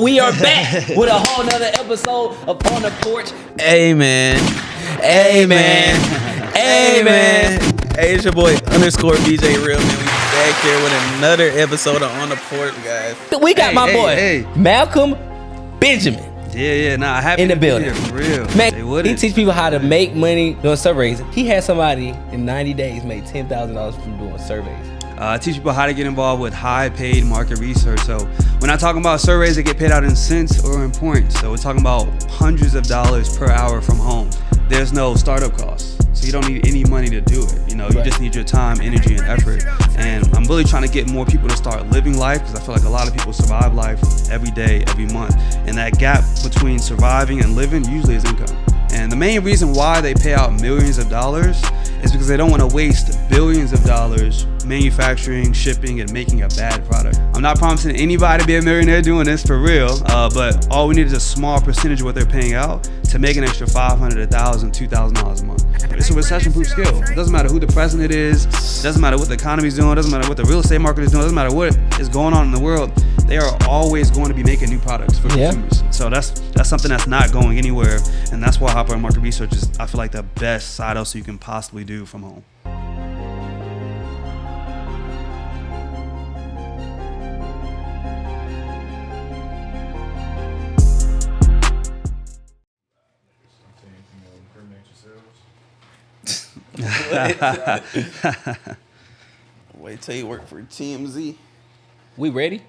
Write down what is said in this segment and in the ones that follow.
We are back with a whole nother episode of On the Porch. Amen. Amen. Amen. Hey, it's your boy _BJ Real, man. We back here with another episode of On the Porch, guys. We got my boy, Malcolm Benjamin. Nah, happy in the to be building. here, for real. Man, he teach people how to make money doing surveys. He had somebody in 90 days make $10,000 from doing surveys. I teach people how to get involved with high-paid market research. So we're not talking about surveys that get paid out in cents or in points. So we're talking about hundreds of dollars per hour from home. There's no startup costs, so you don't need any money to do it. You just need your time, energy, and effort. And I'm really trying to get more people to start living life, because I feel like a lot of people survive life every day, every month. And that gap between surviving and living usually is income. And the main reason why they pay out millions of dollars is because they don't want to waste billions of dollars manufacturing, shipping, and making a bad product. I'm not promising anybody to be a millionaire doing this for real, but all we need is a small percentage of what they're paying out to make an extra $500, $1,000, $2,000 a month. It's a recession-proof skill. It doesn't matter who the president is, doesn't matter what the economy is doing, doesn't matter what the real estate market is doing, doesn't matter what is going on in the world. They are always going to be making new products for consumers. So that's something that's not going anywhere, and that's why high-paid market research is, I feel like, the best side hustle you can possibly do from home. Wait till you work for TMZ. We ready?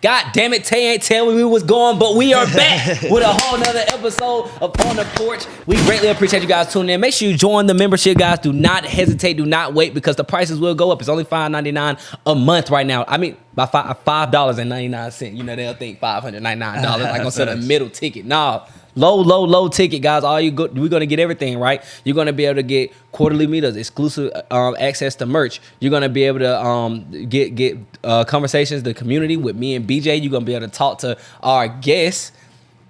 God damn it, Tay ain't tell me we was going, but we are back with a whole nother episode of On the Porch. We greatly appreciate you guys tuning in. Make sure you join the membership, guys. Do not hesitate. Do not wait, because the prices will go up. It's only $5.99 a month right now. I mean, by $5.99. They'll think $599. Like gonna sell a middle ticket. Nah. Low ticket, guys. We're gonna get everything, right? You're gonna be able to get quarterly meetups, exclusive access to merch. You're gonna be able to get conversations, the community with me and BJ. You're gonna be able to talk to our guests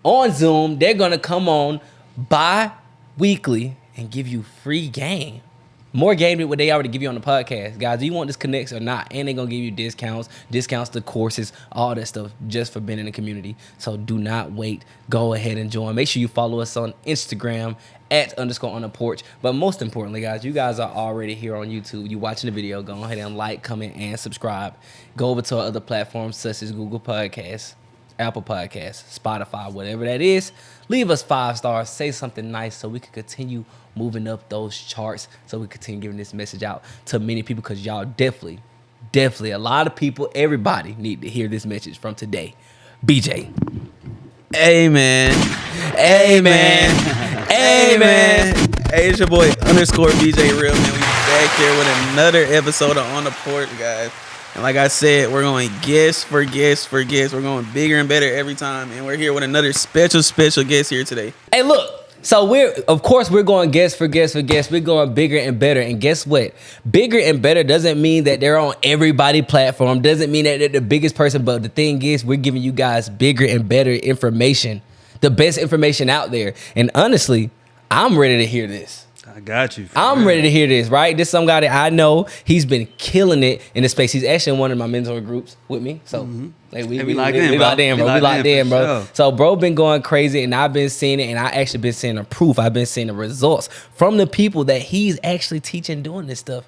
on Zoom. They're gonna come on bi-weekly and give you free game. More game than what they already give you on the podcast. Guys, do you want this connects or not? And they're going to give you discounts to courses, all that stuff just for being in the community. So do not wait. Go ahead and join. Make sure you follow us on Instagram at _on the porch. But most importantly, guys, you guys are already here on YouTube. You watching the video. Go ahead and like, comment, and subscribe. Go over to our other platforms such as Google Podcasts, Apple Podcasts, Spotify, whatever that is. Leave us 5 stars. Say something nice so we can continue moving up those charts, so we continue giving this message out to many people, because y'all definitely a lot of people, everybody need to hear this message from today. BJ. Amen. Amen. Amen. Hey, it's your boy _BJ Real, man. We back here with another episode of On the Porch, guys. And like I said, we're going guest for guest for guest. We're going bigger and better every time. And we're here with another special guest here today. Hey, look. So we're going guest for guest for guest. We're going bigger and better. And guess what? Bigger and better doesn't mean that they're on everybody's platform. Doesn't mean that they're the biggest person. But the thing is, we're giving you guys bigger and better information. The best information out there. And honestly, I'm ready to hear this. I got you. I'm ready to hear this, right? This is some guy that I know. He's been killing it in the space. He's actually in one of my mentor groups with me. So we locked in, bro. Sure. So bro been going crazy, and I've been seeing it, and I actually been seeing the proof. I've been seeing the results from the people that he's actually teaching doing this stuff.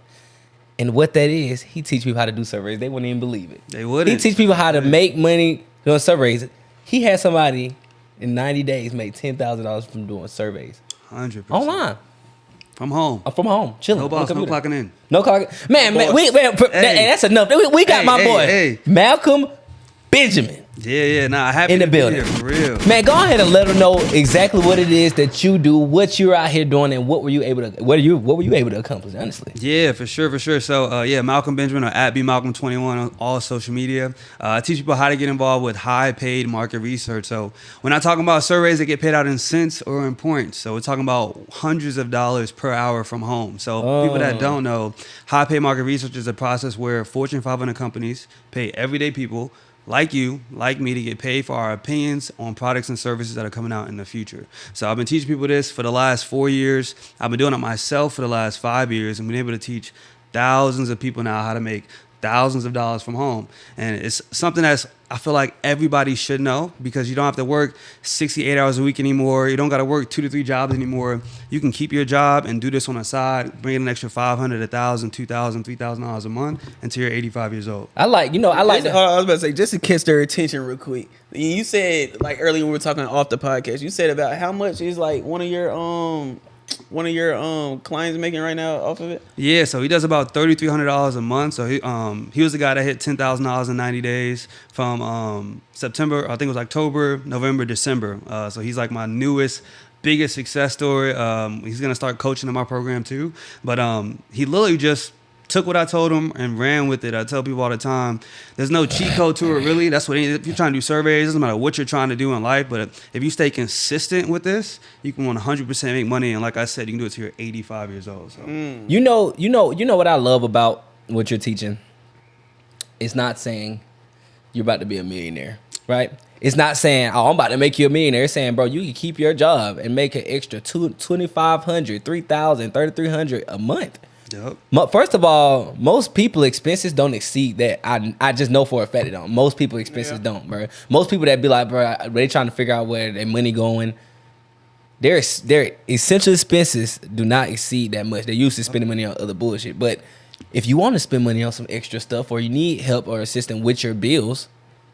And what that is, he teach people how to do surveys. They wouldn't even believe it. They wouldn't. He teach people how to make money doing surveys. He had somebody in 90 days make $10,000 from doing surveys. 100%. Online. From home. From home, chilling. No boss, no clocking in. No clocking. Man, that's enough. We got my boy, Malcolm Benjamin. Nah, happy in the to building. Be here, for real. Man, go ahead and let them know exactly what it is that you do, what you're out here doing, and what were you able to accomplish, honestly. Yeah, for sure. So, Malcolm Benjamin, or at @BMalcolm21 on all social media. I teach people how to get involved with high-paid market research. So, we're not talking about surveys that get paid out in cents or in points. So, we're talking about hundreds of dollars per hour from home. So, people that don't know, high-paid market research is a process where Fortune 500 companies pay everyday people like you, like me, to get paid for our opinions on products and services that are coming out in the future. So I've been teaching people this for the last 4 years. I've been doing it myself for the last 5 years, and been able to teach thousands of people now how to make thousands of dollars from home. And it's something that's, I feel like everybody should know, because you don't have to work 68 hours a week anymore. You don't got to work 2 to 3 jobs anymore. You can keep your job and do this on the side, bring in an extra $500, $1,000, $2,000, $3,000 a month until you're 85 years old. I like I was about to say, just to catch their attention real quick. You said, like earlier when we were talking off the podcast, you said about how much is like one of your clients making right now off of it? Yeah, so he does about $3,300 a month. So he was the guy that hit $10,000 in 90 days from September, I think it was October, November, December. So he's like my newest, biggest success story. He's gonna start coaching in my program too. But he literally just took what I told him and ran with it. I tell people all the time, there's no cheat code to it, really. That's what, if you're trying to do surveys, it doesn't matter what you're trying to do in life, but if you stay consistent with this, you can 100% make money. And like I said, you can do it till you're 85 years old. So. You know what I love about what you're teaching? It's not saying you're about to be a millionaire, right? It's not saying, oh, I'm about to make you a millionaire. It's saying, bro, you can keep your job and make an extra $2,500, $3,000, $3,300 a month. Yep. First of all, most people expenses don't exceed that. I just know for a fact they don't. Most people expenses don't, bro. Most people that be like, bro, they trying to figure out where their money going. Their essential expenses do not exceed that much. They're used to spending money on other bullshit. But if you want to spend money on some extra stuff, or you need help or assistance with your bills,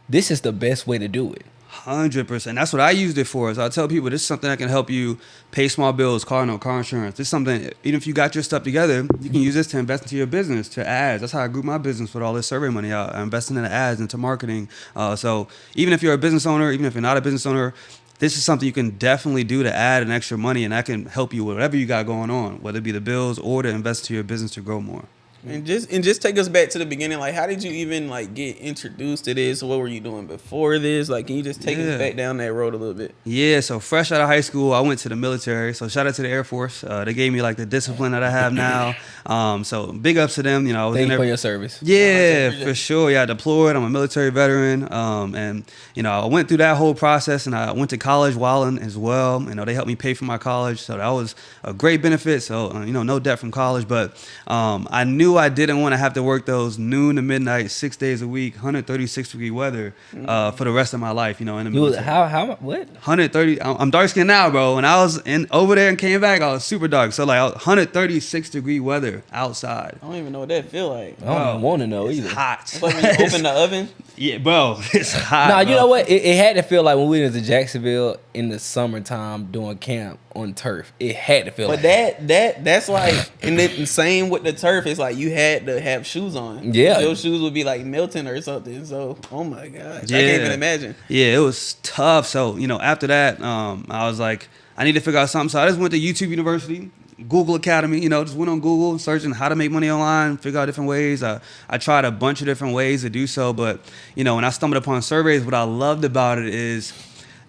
this is the best way to do it. 100%. That's what I used it for. So I tell people, this is something that can help you pay small bills, car insurance. This is something, even if you got your stuff together, you can use this to invest into your business, to ads. That's how I grew my business with all this survey money. I invested in the ads, into marketing. So even if you're a business owner, even if you're not a business owner, this is something you can definitely do to add an extra money, and that can help you with whatever you got going on, whether it be the bills or to invest into your business to grow more. And just take us back to the beginning. Like, how did you even like get introduced to this? What were you doing before this? Like, can you just take us back down that road a little bit? Yeah, so fresh out of high school, I went to the military. So shout out to the Air Force. They gave me like the discipline that I have now. So big ups to them. You know, I was Thank in you there for your service. Yeah, for sure. Yeah, I deployed. I'm a military veteran. And you know, I went through that whole process, and I went to college while in as well. You know, they helped me pay for my college, so that was a great benefit. So you know, no debt from college. But I knew I didn't want to have to work those noon to midnight, 6 days a week, 136-degree weather for the rest of my life. You know, in the military. How what? 130. I'm dark skinned now, bro. When I was over there and came back, I was super dark. So like 136-degree weather outside. I don't even know what that feel like. I don't want to know either. It's hot. It's like when you open the oven. Yeah, bro. It's hot. Nah, bro. you know what? It had to feel like when we went to Jacksonville in the summertime doing camp on turf. It had to feel But like that's like, and the same with the turf. It's like you had to have shoes on. Yeah. Those shoes would be like melting or something. So, oh my gosh. Yeah. I can't even imagine. Yeah, it was tough. So, you know, after that, I was like, I need to figure out something. So I just went to YouTube University, Google Academy, you know, just went on Google, searching how to make money online, figure out different ways. I tried a bunch of different ways to do so. But, you know, when I stumbled upon surveys, what I loved about it is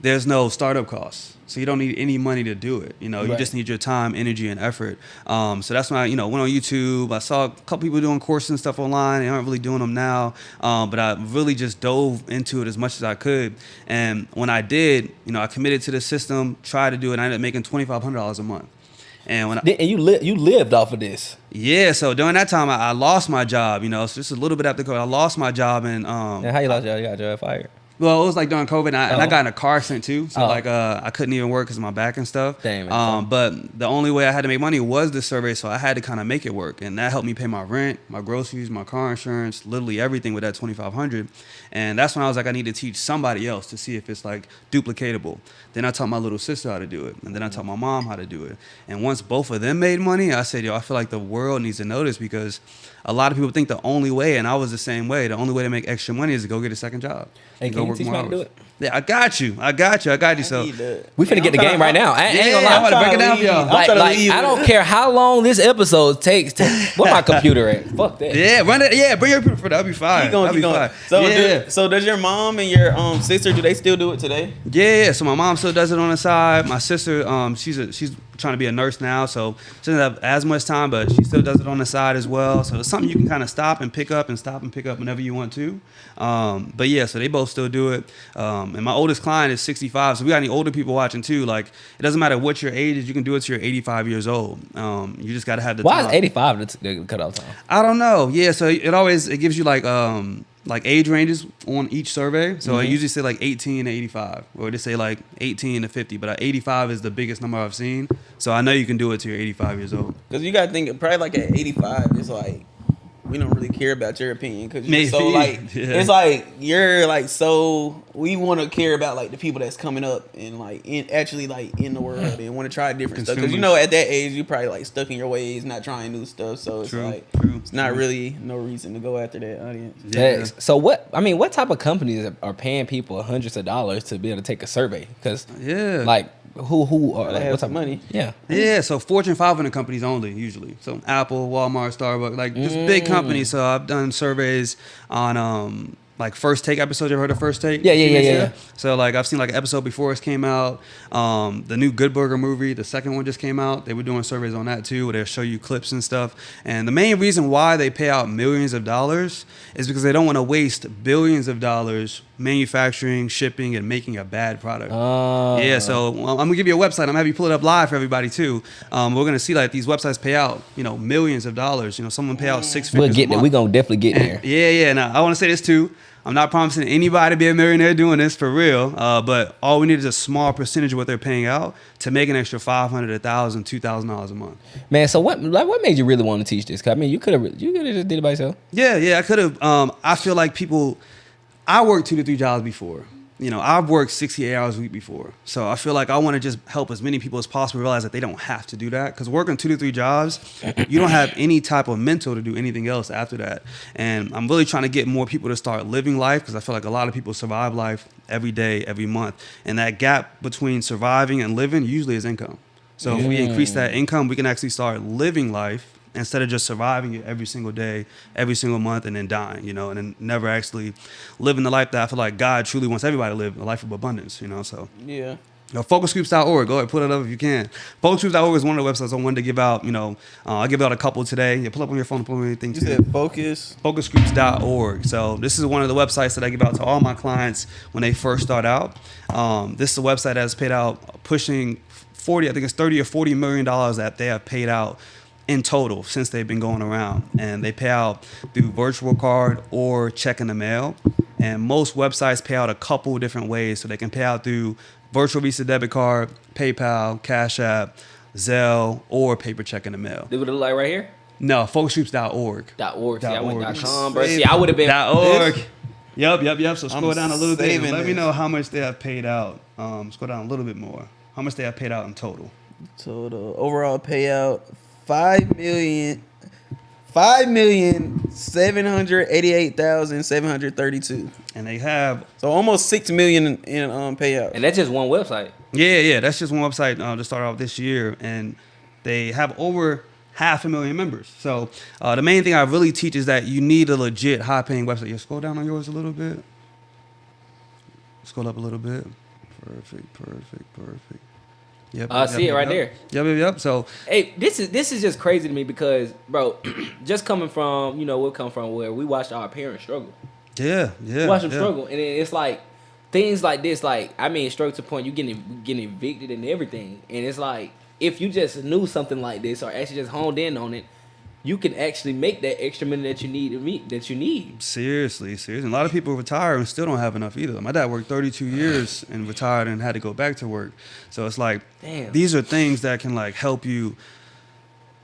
there's no startup costs. So you don't need any money to do it. You know, you just need your time, energy, and effort. So that's when I, you know, went on YouTube. I saw a couple people doing courses and stuff online. They aren't really doing them now. But I really just dove into it as much as I could. And when I did, you know, I committed to the system, tried to do it, and I ended up making $2,500 a month. And when you lived off of this. Yeah, so during that time, I lost my job, you know, so just a little bit after COVID, I lost my job. And how you lost your job? You got your fired? Well, it was like during COVID, and I got in a car accident too. So Oh. I couldn't even work because of my back and stuff. Damn it. But the only way I had to make money was the survey, so I had to kind of make it work, and that helped me pay my rent, my groceries, my car insurance, literally everything with that $2,500. And that's when I was like, I need to teach somebody else to see if it's like duplicatable. Then I taught my little sister how to do it, and then I taught my mom how to do it. And once both of them made money, I said, yo, I feel like the world needs to know this, because a lot of people think the only way, and I was the same way, the only way to make extra money is to go get a second job. Hey, and can go you work teach more me how to do hours. it? Yeah, I got you. So We finna get the game right now. I ain't gonna lie. I'm about to break it down for y'all. Like, trying to leave. I don't care how long this episode takes. Where my computer at? Fuck that. Yeah, run it. Yeah, bring your computer for that. That'll be fine. Keep going, That'll keep be going. fine. So does your mom and your sister, do they still do it today? Yeah. So my mom still does it on the side. My sister, she's trying to be a nurse now, so she doesn't have as much time, but she still does it on the side as well. So it's something you can kind of stop and pick up whenever you want to. But yeah, so they both still do it. And my oldest client is 65, so we got any older people watching too. Like, it doesn't matter what your age is, you can do it till you're 85 years old. You just got to have the time. Why is 85 the cutoff time? I don't know. Yeah, so it gives you like age ranges on each survey. So I usually say like 18 to 85, or they say like 18 to 50, but 85 is the biggest number I've seen. So I know you can do it till you're 85 years old. Because you got to think, probably like at 85, it's like, we don't really care about your opinion. Because you're so like, it's like, you're like, so we want to care about like the people that's coming up and like actually like in the world and want to try different stuff. Because at that age, you probably like stuck in your ways, not trying new stuff. So it's it's not really no reason to go after that audience. Yeah. So what type of companies are paying people hundreds of dollars to be able to take a survey? Because like who are like, what's up money? Yeah. So Fortune 500 companies only usually. So Apple, Walmart, Starbucks, like just big companies. So I've done surveys on like First Take episodes. You ever heard of First Take? Yeah. So like I've seen like an episode before it came out. The new Good Burger movie, the second one just came out. They were doing surveys on that too, where they'll show you clips and stuff. And the main reason why they pay out millions of dollars is because they don't want to waste billions of dollars manufacturing, shipping, and making a bad product. So I'm gonna give you a website. I'm gonna have you pull it up live for everybody too. We're gonna see like these websites pay out, millions of dollars. Someone pay out six figures. We'll get there. We're gonna definitely get there. Yeah. Now I want to say this too. I'm not promising anybody to be a millionaire doing this for real, but all we need is a small percentage of what they're paying out to make an extra $500, $1,000, $2,000 a month. Man, so what made you really want to teach this? 'Cause I mean, you could have just did it by yourself. Yeah, I could have. I feel like I worked 2 to 3 jobs before. I've worked 68 hours a week before. So I feel like I want to just help as many people as possible realize that they don't have to do that. Because working 2 to 3 jobs, you don't have any type of mental to do anything else after that. And I'm really trying to get more people to start living life, because I feel like a lot of people survive life every day, every month. And that gap between surviving and living usually is income. So if we increase that income, we can actually start living life instead of just surviving it every single day, every single month, and then dying, and then never actually living the life that I feel like God truly wants everybody to live, a life of abundance, so. Yeah. Focusgroups.org, go ahead, put it up if you can. Focusgroups.org is one of the websites I wanted to give out, I'll give out a couple today. Yeah, pull up on your phone, pull up anything too. You said Focus? Focusgroups.org. So this is one of the websites that I give out to all my clients when they first start out. This is a website that's paid out pushing 40, I think it's 30 or $40 million that they have paid out in total since they've been going around, and they pay out through virtual card or check in the mail. And most websites pay out a couple different ways, so they can pay out through virtual Visa debit card, PayPal, Cash App, Zelle, or paper check in the mail. Did it look like right here? No, focusgroups.org. .org. See, I went .com, bro. See, I would have been .org. Yep. So scroll down a little bit and let me know how much they have paid out. Scroll down a little bit more. How much they have paid out in total? Total overall payout $5,788,732, and they have so almost $6 million in payout. And that's just one website. Yeah, that's just one website to start off this year, and they have over 500,000 members. So the main thing I really teach is that you need a legit high-paying website. You scroll down on yours a little bit. Scroll up a little bit. Perfect. Yep. I see it right there. Yep. So, hey, this is just crazy to me because, bro, just coming from, we'll come from where we watched our parents struggle. Yeah. Watch them struggle, and it's like things like this, struggle to the point you getting evicted and everything, and it's like if you just knew something like this or actually just honed in on it, you can actually make that extra money that you need. Seriously. A lot of people retire and still don't have enough either. My dad worked 32 years and retired and had to go back to work. So it's like, damn. These are things that can help you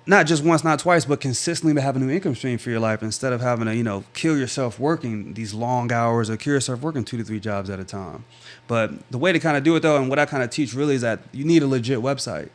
not just once, not twice, but consistently have a new income stream for your life instead of having to, kill yourself working these long hours or kill yourself working 2 to 3 jobs at a time. But the way to kind of do it, though, and what I kind of teach really is that you need a legit website.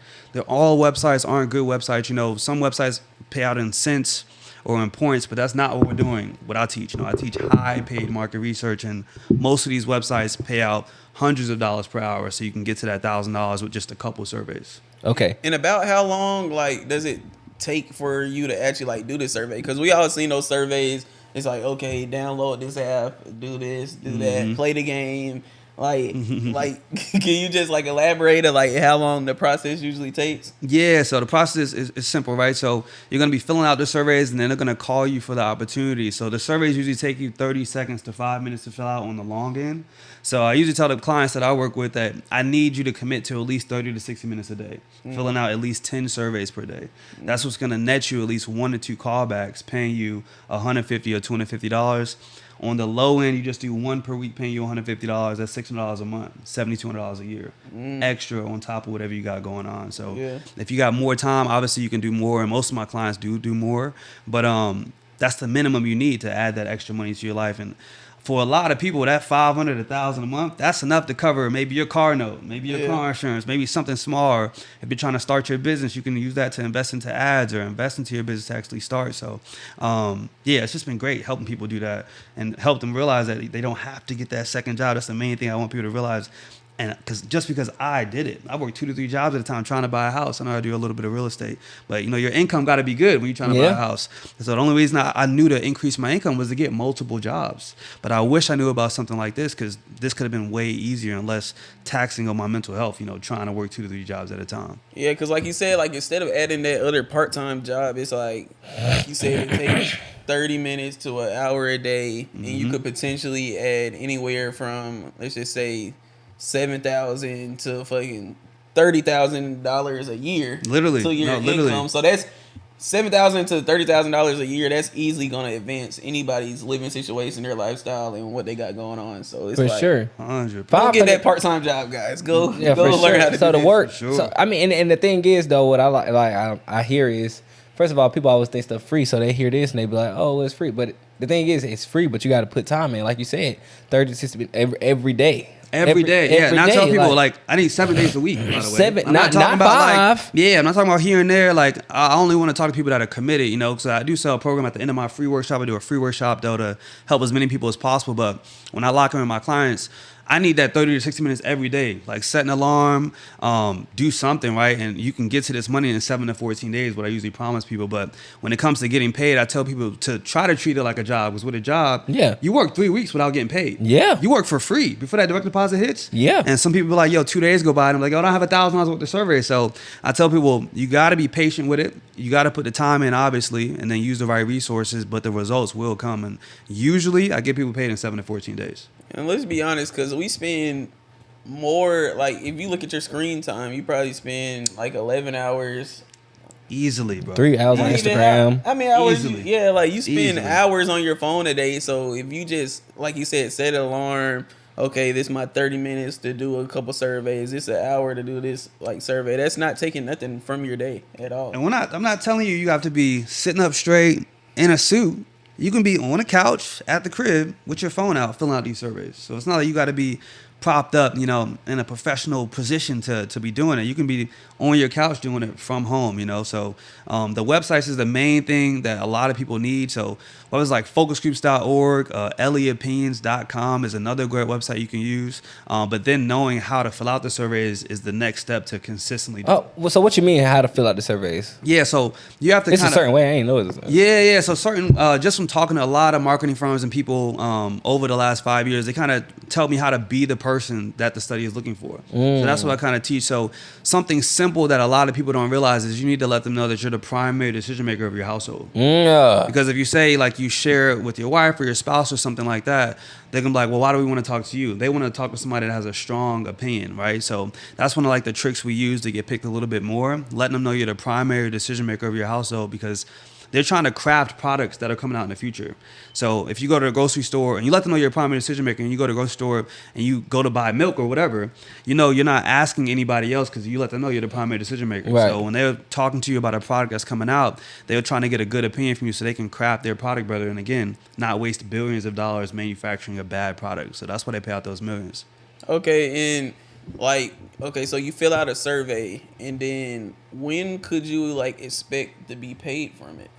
All websites aren't good websites. Some websites pay out in cents or in points, but that's not what we're doing, what I teach. I teach high paid market research, and most of these websites pay out hundreds of dollars per hour, so you can get to that $1,000 with just a couple surveys. Okay. And about how long, does it take for you to actually, do this survey? Because we all seen those surveys. It's like, okay, download this app, do this, do that, play the game. Like, can you just like elaborate on like how long the process usually takes? Yeah, so the process is simple, right? So you're going to be filling out the surveys, and then they're going to call you for the opportunity. So the surveys usually take you 30 seconds to 5 minutes to fill out on the long end. So I usually tell the clients that I work with that I need you to commit to at least 30 to 60 minutes a day, filling out at least 10 surveys per day. That's what's going to net you at least 1 to 2 callbacks, paying you $150 or $250. On the low end, you just do 1 per week, paying you $150. That's $600 a month, $7,200 a year, extra on top of whatever you got going on. So if you got more time, obviously you can do more, and most of my clients do more. But that's the minimum you need to add that extra money to your life. And for a lot of people, that $500, $1,000 a month, that's enough to cover maybe your car note, maybe your car insurance, maybe something small. Or if you're trying to start your business, you can use that to invest into ads or invest into your business to actually start. So, it's just been great helping people do that and help them realize that they don't have to get that second job. That's the main thing I want people to realize. And because I did it, I worked 2 to 3 jobs at a time trying to buy a house. I know I do a little bit of real estate, but your income got to be good when you're trying to buy a house. So the only reason I knew to increase my income was to get multiple jobs. But I wish I knew about something like this, because this could have been way easier and less taxing on my mental health. Trying to work 2 to 3 jobs at a time. Yeah, because like you said, like instead of adding that other part-time job, it's like you said, it takes 30 minutes to an hour a day, and you could potentially add anywhere from, let's just say, $7,000 to fucking $30,000 a year, literally, to your income. So that's $7,000 to $30,000 a year. That's easily gonna advance anybody's living situation, their lifestyle, and what they got going on. So it's For like, sure. 100%. go get that part-time job, guys. Go learn how to so do the this. work. Sure. So I mean, and the thing is though, what I hear is, first of all, people always think stuff free, so they hear this and they be like, oh, it's free. But the thing is, it's free, but you got to put time in, like you said, 30 to 60 every day. Every day. And I tell people, like, I need 7 days a week, by the way. 7, I'm not talking about 5. I'm not talking about here and there. Like, I only want to talk to people that are committed, because I do sell a program at the end of my free workshop. I do a free workshop, though, to help as many people as possible. But when I lock in with my clients, I need that 30 to 60 minutes every day. Like, set an alarm, do something, right? And you can get to this money in 7 to 14 days, what I usually promise people. But when it comes to getting paid, I tell people to try to treat it like a job. Because with a job, you work 3 weeks without getting paid. Yeah. You work for free before that direct deposit hits. Yeah. And some people be like, 2 days go by, and I'm like, I don't have $1,000 worth of survey. So I tell people, you got to be patient with it. You got to put the time in, obviously, and then use the right resources, but the results will come. And usually I get people paid in 7 to 14 days. And let's be honest, because we spend more, like, if you look at your screen time, you probably spend like 11 hours. Easily, bro. 3 hours on Instagram. Hours. Easily. Like you spend hours on your phone a day. So if you just, like you said, set an alarm. Okay, this is my 30 minutes to do a couple surveys. This is an hour to do this like survey. That's not taking nothing from your day at all. And I'm not telling you have to be sitting up straight in a suit. You can be on a couch at the crib with your phone out filling out these surveys. So it's not like you got to be propped up, in a professional position to be doing it. You can be on your couch doing it from home, So the websites is the main thing that a lot of people need. So websites like focusgroups.org, LAopinions.com is another great website you can use. But then knowing how to fill out the surveys is the next step to consistently do. Oh, well, so what you mean how to fill out the surveys? Yeah, so you have to It's a certain way. I ain't know it. Yeah. So certain, just from talking to a lot of marketing firms and people over the last 5 years, they kind of tell me how to be the person that the study is looking for. So that's what I kind of teach. So something simple that a lot of people don't realize is you need to let them know that you're the primary decision maker of your household. Yeah. Because if you say like you share it with your wife or your spouse or something like that, they're gonna be like, well, why do we want to talk to you? They want to talk to somebody that has a strong opinion, right? So that's one of like the tricks we use to get picked a little bit more, letting them know you're the primary decision maker of your household, because they're trying to craft products that are coming out in the future. So if you go to the grocery store and you let them know you're a primary decision maker, and you go to the grocery store and you go to buy milk or whatever, you're not asking anybody else, because you let them know you're the primary decision maker. Right. So when they're talking to you about a product that's coming out, they're trying to get a good opinion from you so they can craft their product better. And again, not waste billions of dollars manufacturing a bad product. So that's why they pay out those millions. Okay, and so you fill out a survey, and then when could you expect to be paid from it?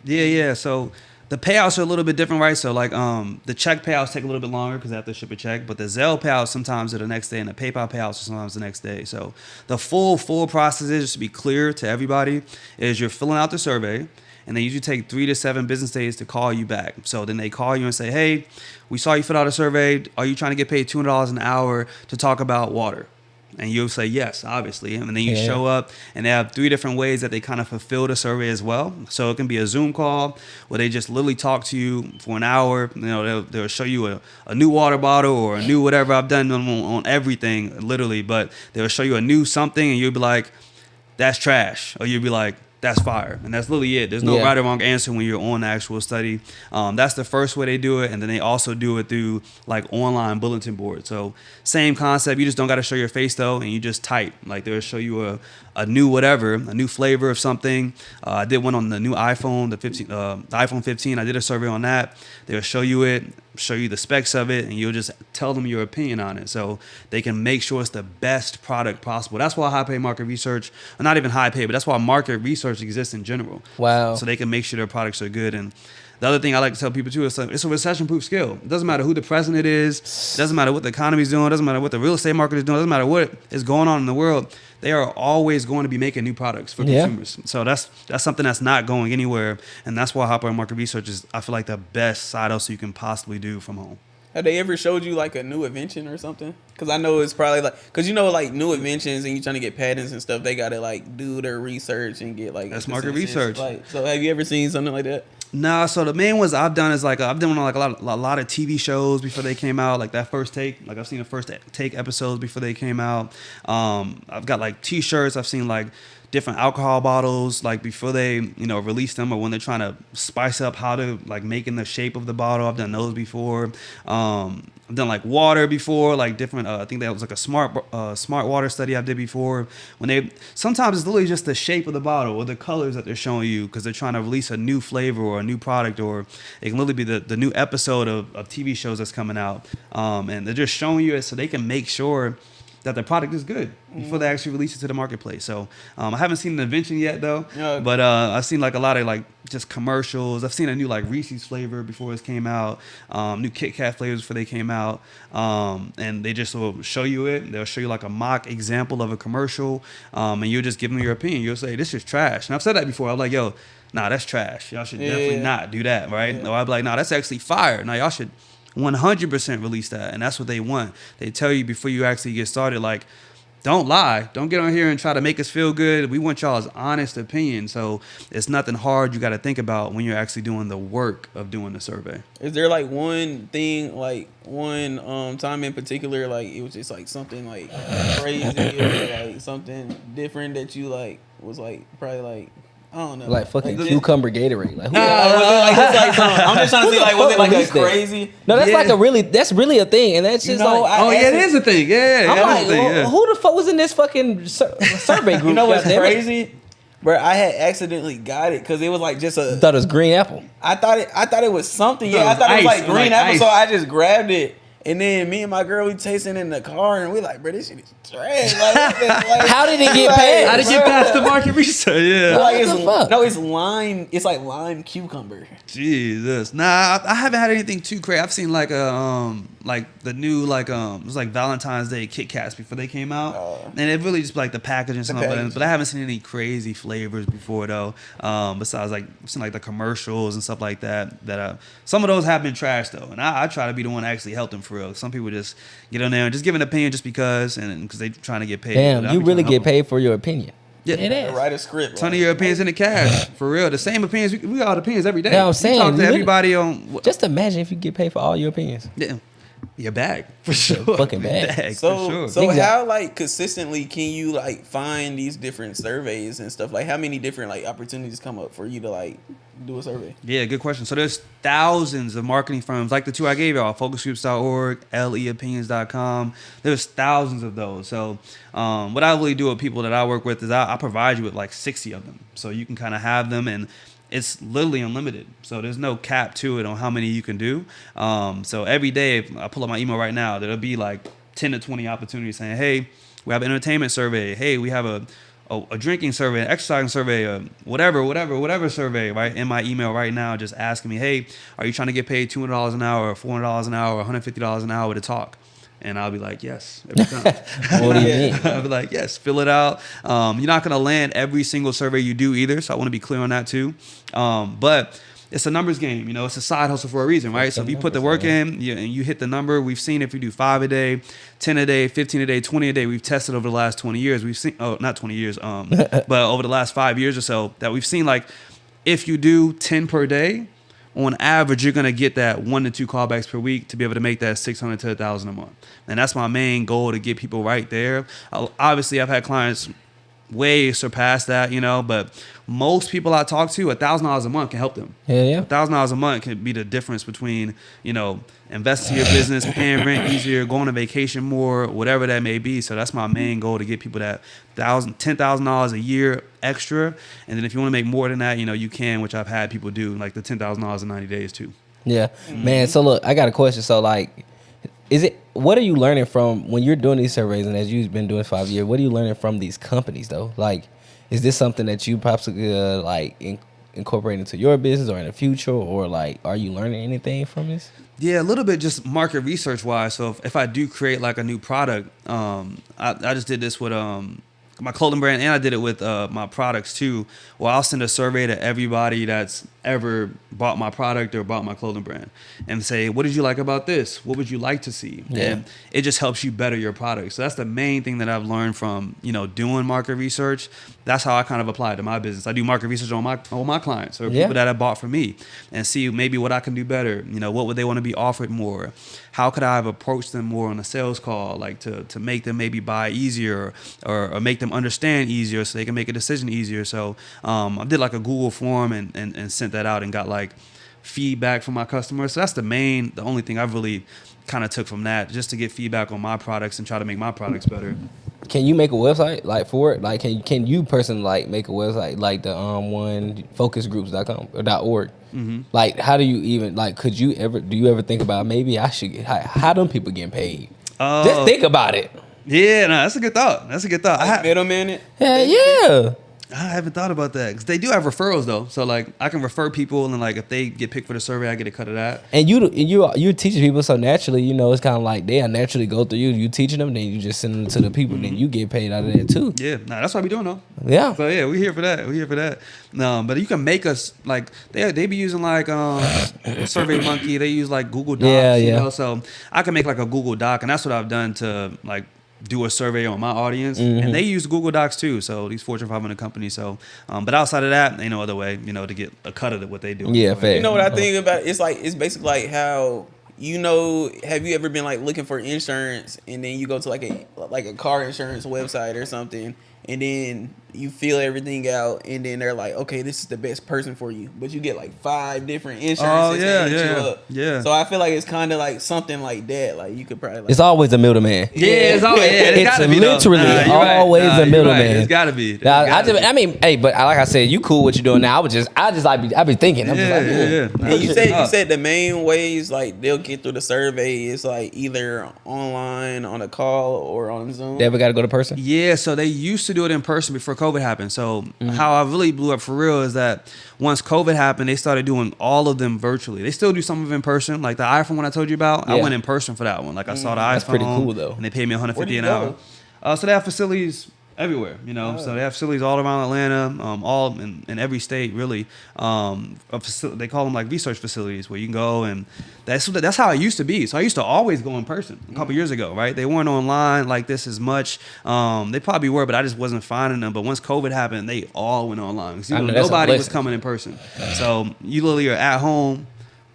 Yeah. So the payouts are a little bit different, right? So the check payouts take a little bit longer because they have to ship a check, but the Zelle payouts sometimes are the next day, and the PayPal payouts are sometimes the next day. So the full process is, just to be clear to everybody, is you're filling out the survey, and they usually take 3 to 7 business days to call you back. So then they call you and say, hey, we saw you fill out a survey. Are you trying to get paid $200 an hour to talk about water? And you'll say yes, obviously. And then you show up, and they have 3 different ways that they kind of fulfill the survey as well. So it can be a Zoom call where they just literally talk to you for an hour. You know, they'll show you a new water bottle or a new whatever. I've done on everything, literally. But they'll show you a new something, and you'll be like, that's trash. Or you'll be like, that's fire. And that's literally it. There's no right or wrong answer when you're on the actual study. That's the first way they do it. And then they also do it through like online bulletin board. So same concept. You just don't got to show your face though. And you just type. Like they'll show you a new whatever, a new flavor of something. I did one on the new iPhone, the iPhone 15. I did a survey on that. They'll show you it, show you the specs of it, and you'll just tell them your opinion on it. So they can make sure it's the best product possible. That's why high pay market research, or not even high pay, but that's why market research exists in general. Wow. So they can make sure their products are good. And the other thing I like to tell people too is it's a recession-proof skill. It doesn't matter who the president is. It doesn't matter what the economy is doing. It doesn't matter what the real estate market is doing. It doesn't matter what is going on in the world. They are always going to be making new products for consumers. So that's something that's not going anywhere. And that's why high-pay market research is, I feel like, the best side hustle you can possibly do from home. Have they ever showed you like a new invention or something? Because I know it's probably like, because you know, like new inventions and you're trying to get patents and stuff, they got to like do their research and get like. That's market research. Like, so have you ever seen something like that? Nah, so the main ones I've done is like I've done like a lot of TV shows before they came out, like that First Take. Like I've seen the First Take episodes before they came out. I've got like T-shirts. I've seen like different alcohol bottles, like before they release them, or when they're trying to spice up how to like making the shape of the bottle. I've done those before. I've done like water before, like different. I think that was like a smart water study I did before. Sometimes it's literally just the shape of the bottle or the colors that they're showing you because they're trying to release a new flavor or a new product, or it can literally be the new episode of TV shows that's coming out, and they're just showing you it so they can make sure that the product is good before they actually release it to the marketplace. So I haven't seen an invention yet though, but I've seen like a lot of like just commercials. I've seen a new like Reese's flavor before it came out, new Kit Kat flavors before they came out, and they just will show you it. They'll show you like a mock example of a commercial, and you'll just give them your opinion. You'll say, this is trash. And I've said that before. I'm like, yo, nah, that's trash. Y'all should definitely not do that, right? Or I'll be like, nah, that's actually fire. Now y'all should 100% release that. And that's what they want. They tell you before you actually get started, like, don't lie. Don't get on here and try to make us feel good. We want y'all's honest opinion. So it's nothing hard you got to think about when you're actually doing the work of doing the survey. Is there like one thing, like one time in particular, like it was just like something like crazy or like something different that you like was like probably like, I don't know. Like fucking cucumber Gatorade. Like, I'm just trying to see, like, was it like a crazy? No, that's that's really a thing, and that's just it is a thing. Yeah, I'm like, who the fuck was in this fucking survey group? You know what's crazy? Bro, I had accidentally got it because it was like just I thought it was green apple. I thought it was something. Yeah, I thought it was like green apple, so I just grabbed it. And then me and my girl, we tasting in the car, and we like, bro, this shit is trash. Like, how did it get past? How did it get past the market research? Yeah. Like, it's lime. It's like lime cucumber. Jesus. Nah, I haven't had anything too crazy. I've seen like the new it was like Valentine's Day Kit Kats before they came out, and it really just like the packaging and stuff. But I haven't seen any crazy flavors before though. Besides like I've seen like the commercials and stuff like that. That some of those have been trash though, and I try to be the one to actually help them for real. Some people just get on there and just give an opinion just because, and because they trying to get paid. Damn, you really get paid for your opinion. Yeah, it is. Write a script. Ton of your opinions in the cash, for real. The same opinions. We got opinions every day. Yeah, I'm saying. Talk to everybody on. Just imagine if you get paid for all your opinions. Yeah. Your bag for sure. Fucking bag. So, for sure. So how like consistently can you like find these different surveys and stuff? Like how many different like opportunities come up for you to like do a survey? Yeah, good question. So there's thousands of marketing firms like the two I gave y'all, focusgroups.org, leopinions.com. There's thousands of those. So what I really do with people that I work with is I provide you with like 60 of them. So you can kind of have them, and it's literally unlimited. So there's no cap to it on how many you can do. So every day, if I pull up my email right now, there'll be like 10 to 20 opportunities saying, hey, we have an entertainment survey. Hey, we have a drinking survey, an exercising survey, whatever survey, right? In my email right now, just asking me, hey, are you trying to get paid $200 an hour, $400 an hour, $150 an hour to talk? And I'll be like, yes, every time. What do you mean? I'll be like, yes, fill it out. You're not going to land every single survey you do either. So I want to be clear on that too. But it's a numbers game. It's a side hustle for a reason, right? So if you put the work in and you hit the number, we've seen if you do 5 a day, 10 a day, 15 a day, 20 a day, we've tested over the last 20 years. We've seen, not 20 years, but over the last 5 years or so that we've seen, like, if you do 10 per day, on average, you're going to get that 1 to 2 callbacks per week to be able to make that 600 to 1,000 a month. And that's my main goal, to get people right there. Obviously, I've had clients way surpass that, but most people I talk to, $1,000 a month can help them. Yeah. $1,000 a month can be the difference between, investing in your business, paying rent easier, going on vacation more, whatever that may be. So that's my main goal, to get people that $10,000 a year extra. And then if you want to make more than that, you can, which I've had people do, like the $10,000 in 90 days too. Yeah, man. So look, I got a question. So like, what are you learning from when you're doing these surveys, and as you've been doing 5 years, what are you learning from these companies though? Like, is this something that you perhaps incorporate into your business or in the future, or like, are you learning anything from this? Yeah, a little bit, just market research wise. So if I do create like a new product, I just did this with my clothing brand, and I did it with my products too. Well, I'll send a survey to everybody that's ever bought my product or bought my clothing brand, and say, what did you like about this? What would you like to see? Yeah. And it just helps you better your product. So that's the main thing that I've learned from, doing market research. That's how I kind of apply it to my business. I do market research on my clients or people that have bought from me, and see maybe what I can do better. What would they want to be offered more? How could I have approached them more on a sales call, like to make them maybe buy easier, or make them understand easier so they can make a decision easier. So I did like a Google form and sent that out and got like feedback from my customers. So that's the only thing I've really kind of took from that, just to get feedback on my products and try to make my products better. Can you make a website like for it? Like, can you personally like make a website like the one focusgroups.com or .org? Mm-hmm. Like, how do you even like? Do you ever think about maybe I should get how them people getting paid? Just think about it. Yeah, no, that's a good thought. Like middleman it. Yeah. I haven't thought about that, because they do have referrals though. So like, I can refer people, and then like if they get picked for the survey, I get a cut of that. And you're teaching people, so naturally, it's kind of like they naturally go through you. You teaching them, then you just send them to the people, then you get paid out of that too. Yeah, that's what we doing though. Yeah. So yeah, we're here for that. No, but you can make us like they be using like Survey Monkey. They use like Google Docs. Yeah. So I can make like a Google Doc, and that's what I've done to like do a survey on my audience, and they use Google Docs too. So these Fortune 500 companies. So, but outside of that, ain't no other way, to get a cut of what they do. Yeah, fair. You know what I think about it? It's basically like how, have you ever been like looking for insurance, and then you go to like a car insurance website or something, and then you fill everything out, and then they're like, okay, this is the best person for you, but you get like 5 different insurances that hit you up. Yeah. So I feel like it's kind of like something like that. Like you could probably like, It's always a middleman. It's always It's literally always a middleman. It's gotta be. But like I said, you cool what you're doing now. I be thinking. I'm just like, Yeah. And you said the main ways like they'll get through the survey is like either online, on a call, or on Zoom. They ever got to go to person? Yeah, so they used to do it in person before COVID happened. So how I really blew up for real is that once COVID happened, they started doing all of them virtually. They still do some of them in person. Like the iPhone one I told you about, I went in person for that one. Like I saw the iPhone. That's pretty cool though. And they paid me $150 you an go? hour. So they have facilities everywhere, So they have facilities all around Atlanta, all in every state, really. They call them like research facilities, where you can go, and that's how it used to be. So I used to always go in person a couple years ago, right? They weren't online like this as much. They probably were, but I just wasn't finding them. But once COVID happened, they all went online. Nobody was coming in person. So you literally are at home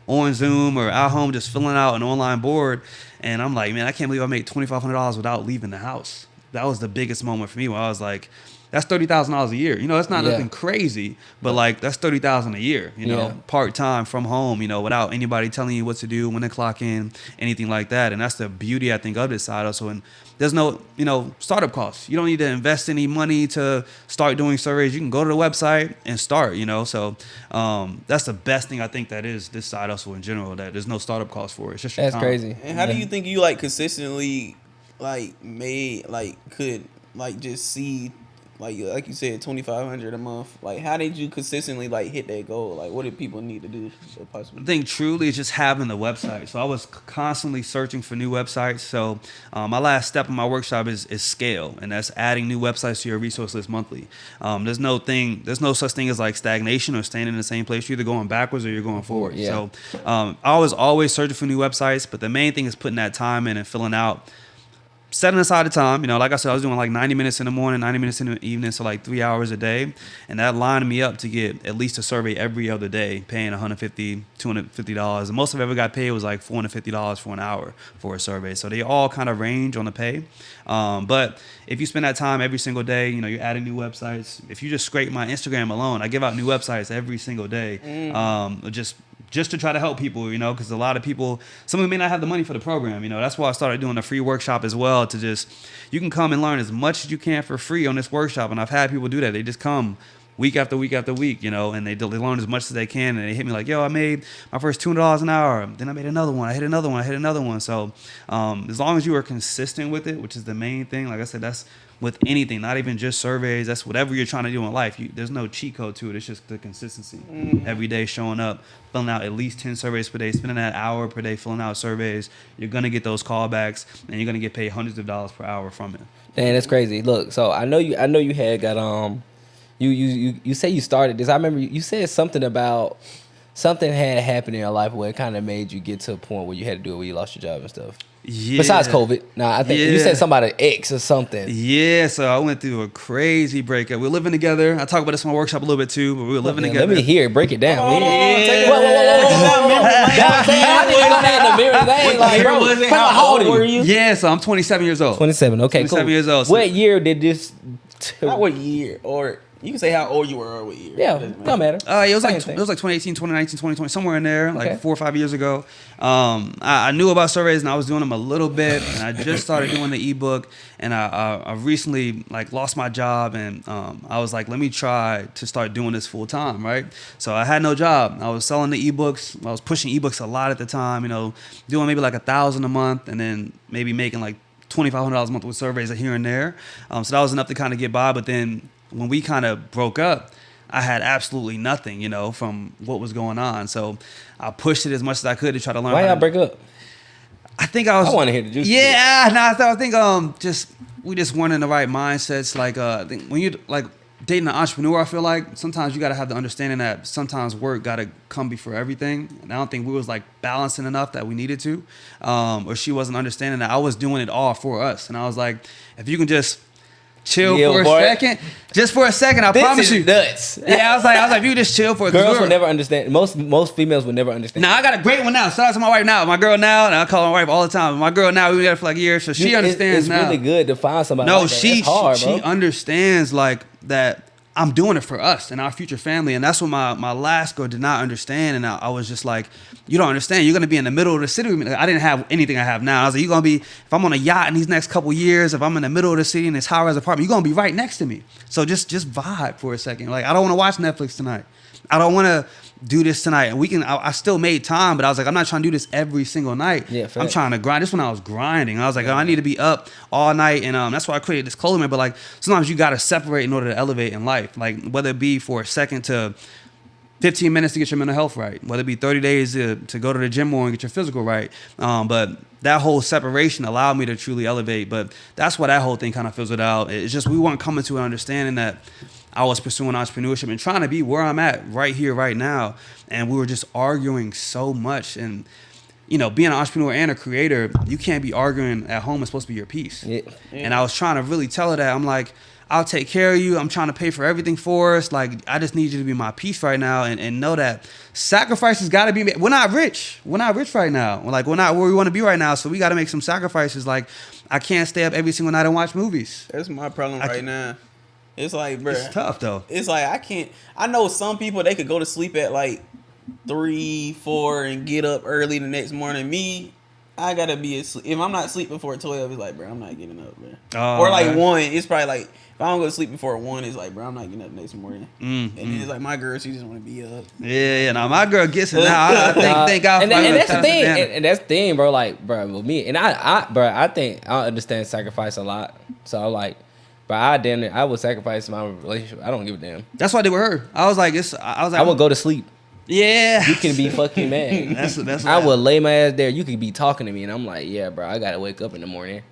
on Zoom or at home just filling out an online board. And I'm like, man, I can't believe I made $2,500 without leaving the house. That was the biggest moment for me, where I was like, that's $30,000 a year. That's not nothing crazy, but like that's $30,000 a year, part-time from home, without anybody telling you what to do, when to clock in, anything like that. And that's the beauty, I think, of this side also. And there's no, startup costs. You don't need to invest any money to start doing surveys. You can go to the website and start, So that's the best thing I think that is this side also in general, that there's no startup cost for it. It's just your That's time. crazy. And how do you think you like consistently could just see like you said, 2,500 a month. Like, how did you consistently like hit that goal? Like, what did people need to do? So possibly? I think truly it's just having the website. So I was constantly searching for new websites. So my last step in my workshop is scale, and that's adding new websites to your resource list monthly. There's no such thing as like stagnation or staying in the same place. You're either going backwards or you're going forward. Yeah. So I was always searching for new websites, but the main thing is putting that time in and filling out. Setting aside the time, like I said, I was doing like 90 minutes in the morning, 90 minutes in the evening, so like 3 hours a day. And that lined me up to get at least a survey every other day, paying $150, $250. The most I've ever got paid was like $450 for an hour for a survey. So they all kind of range on the pay. But if you spend that time every single day, you're adding new websites. If you just scrape my Instagram alone, I give out new websites every single day. Just to try to help people, because a lot of people, some of them may not have the money for the program. That's why I started doing a free workshop as well, you can come and learn as much as you can for free on this workshop. And I've had people do that. They just come week after week after week, and they learn as much as they can. And they hit me like, yo, I made my first $200 an hour. Then I made another one. I hit another one. So as long as you are consistent with it, which is the main thing, like I said, that's with anything, not even just surveys. That's whatever you're trying to do in life. There's no cheat code to it. It's just the consistency. Every day showing up, filling out at least 10 surveys per day, spending that hour per day filling out surveys. You're going to get those callbacks, and you're going to get paid hundreds of dollars per hour from it. Man, that's crazy. Look, so I know you had got you say you started this. I remember you said something about something had happened in your life where it kind of made you get to a point where you had to do it, where you lost your job and stuff. Yeah. Besides COVID. Nah, I think you said somebody ex or something. Yeah, so I went through a crazy breakup. We were living together. I talk about this in my workshop a little bit too, but we were living together. Let me hear it. Break it down. Whoa. How old were you? Yeah, so I'm 27 years old. 27. Okay, 27 cool. years old. What year did this? What year? Or you can say how old you were or what year. Yeah, don't matter. It was like 2018, 2019, 2020, somewhere in there, like 4 or 5 years ago. I knew about surveys and I was doing them a little bit, and I just started doing the ebook, and I recently like lost my job, and I was like, let me try to start doing this full time, right? So I had no job. I was selling the ebooks. I was pushing ebooks a lot at the time, doing maybe like $1,000 a month, and then maybe making like $2,500 a month with surveys here and there. So that was enough to kind of get by. But then when we kind of broke up, I had absolutely nothing, from what was going on. So I pushed it as much as I could to try to learn. Why y'all break up? I think I want to hear the juice. Yeah, I think we just weren't in the right mindsets. Like I think when you like dating an entrepreneur, I feel like sometimes you got to have the understanding that sometimes work got to come before everything. And I don't think we was like balancing enough that we needed to, or she wasn't understanding that I was doing it all for us. And I was like, if you can just chill for a second, just for a second, I promise you. Nuts. Yeah, I was like, if you just chill for a girls will never understand. Most females would never understand. Now I got a great one now. Shout out to my wife now. My girl now, and I call my wife all the time. My girl now, we've been together for like years, so she understands now. It's really good to find somebody. No, like that. That's hard, bro. She understands like that. I'm doing it for us and our future family. And that's what my last girl did not understand. And I was just like, you don't understand. You're going to be in the middle of the city with me. I didn't have anything I have now. I was like, you're going to be, if I'm on a yacht in these next couple years, if I'm in the middle of the city in this high-rise apartment, you're going to be right next to me. So just vibe for a second. Like, I don't want to watch Netflix tonight. I don't want to do this tonight. And I still made time, but I was like, I'm not trying to do this every single night. Yeah, I'm trying to grind. This when I was grinding. I was like, I need to be up all night. And that's why I created this clothing. But like, sometimes you got to separate in order to elevate in life. Like, whether it be for a second to 15 minutes to get your mental health right, whether it be 30 days to go to the gym more and get your physical right. But that whole separation allowed me to truly elevate. But that's why that whole thing kind of fizzled out. It's just we weren't coming to an understanding that I was pursuing entrepreneurship and trying to be where I'm at right here, right now. And we were just arguing so much. And, being an entrepreneur and a creator, you can't be arguing at home. It's supposed to be your peace. Yeah. And I was trying to really tell her that. I'm like, I'll take care of you. I'm trying to pay for everything for us. Like, I just need you to be my peace right now and know that sacrifices got to be made. We're not rich. We're not rich right now. Like, we're not where we want to be right now. So we got to make some sacrifices. Like, I can't stay up every single night and watch movies. That's my problem right now. It's like, bro. It's tough, though. It's like, I can't. I know some people, they could go to sleep at like 3, 4 and get up early the next morning. Me, I gotta be asleep. If I'm not sleeping before 12, it's like, bro, I'm not getting up, bro. Or like 1, it's probably like, if I don't go to sleep before 1, it's like, bro, I'm not getting up next morning. And it's like, my girl, she just want to be up. Yeah. Now my girl gets it now. I thank God for and that's the thing. And that's the thing, bro. Like, bro, with me, and I think I understand sacrifice a lot. So like, But I would sacrifice my relationship. I don't give a damn. That's what I did with her. I was like, I would go to sleep. Yeah. You can be fucking mad. That's I would lay my ass there. You could be talking to me, and I'm like, yeah, bro, I gotta wake up in the morning.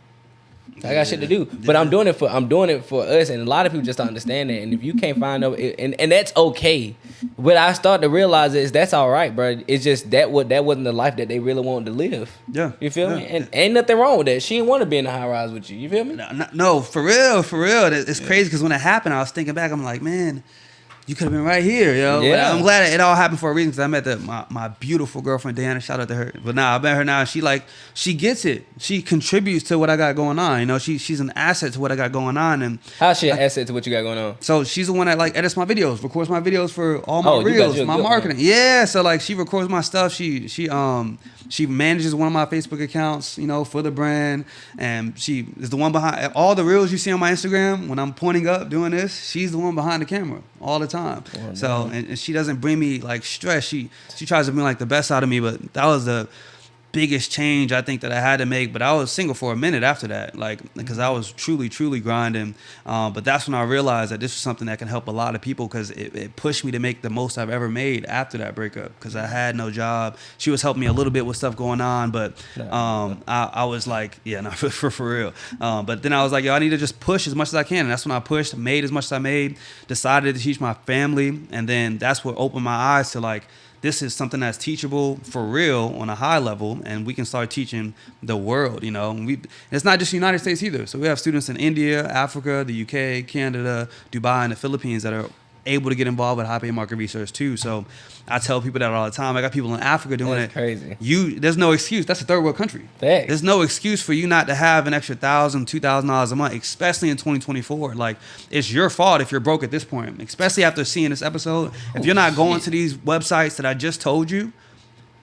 I got shit to do, but I'm doing it for us, and a lot of people just don't understand that. And if you can't find no, and that's okay. But I start to realize is that's all right, bro. It's just that wasn't the life that they really wanted to live. Yeah, you feel me? And ain't nothing wrong with that. She didn't want to be in the high rise with you. You feel me? No, for real. It's crazy because when it happened, I was thinking back. I'm like, man, you could have been right here, yo. Yeah. But I'm glad it all happened for a reason because I met my beautiful girlfriend, Diana. Shout out to her. But now I met her now. She gets it. She contributes to what I got going on. You know, she's an asset to what I got going on. And how's she an asset to what you got going on? So she's the one that like edits my videos, records my videos for all my reels, my marketing. One. Yeah. So like she records my stuff. She manages one of my Facebook accounts, you know, for the brand. And she is the one behind all the reels you see on my Instagram. When I'm pointing up doing this, she's the one behind the camera all the time. Oh, so, and she doesn't bring me like stress. She tries to bring like the best out of me. But that was the biggest change I think that I had to make. But I was single for a minute after that, like because I was truly grinding. But that's when I realized that this was something that can help a lot of people because it pushed me to make the most I've ever made after that breakup because I had no job. She was helping me a little bit with stuff going on, but I was like, yeah, no, for real. But then I was like, yo, I need to just push as much as I can. And that's when I pushed, made as much as I made, decided to teach my family. And then that's what opened my eyes to like, this is something that's teachable for real on a high level, and we can start teaching the world, you know. It's not just the United States either. So we have students in India, Africa, the UK, Canada, Dubai, and the Philippines that are able to get involved with high-paid market research too. So I tell people that all the time. I got people in Africa doing That's it. Crazy. There's no excuse. That's a third world country. Thanks. There's no excuse for you not to have an extra $1,000, $2,000 a month, especially in 2024. Like, it's your fault if you're broke at this point, especially after seeing this episode. If you're not going to these websites that I just told you,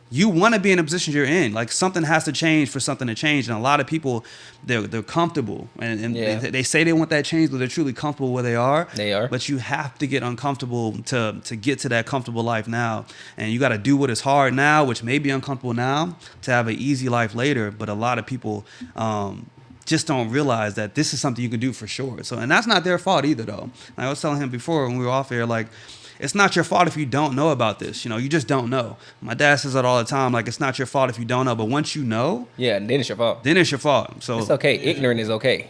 you want to be in a position you're in. Like, something has to change for something to change. And a lot of people, they're comfortable. And they say they want that change, but they're truly comfortable where they are. They are. But you have to get uncomfortable to get to that comfortable life now. And you got to do what is hard now, which may be uncomfortable now, to have an easy life later. But a lot of people just don't realize that this is something you can do for sure. So, and that's not their fault either, though. I was telling him before when we were off air, like, it's not your fault if you don't know about this. You know, you just don't know. My dad says that all the time. Like, it's not your fault if you don't know. But once you know, yeah, then it's your fault. Then it's your fault. So it's okay. Ignorant is okay.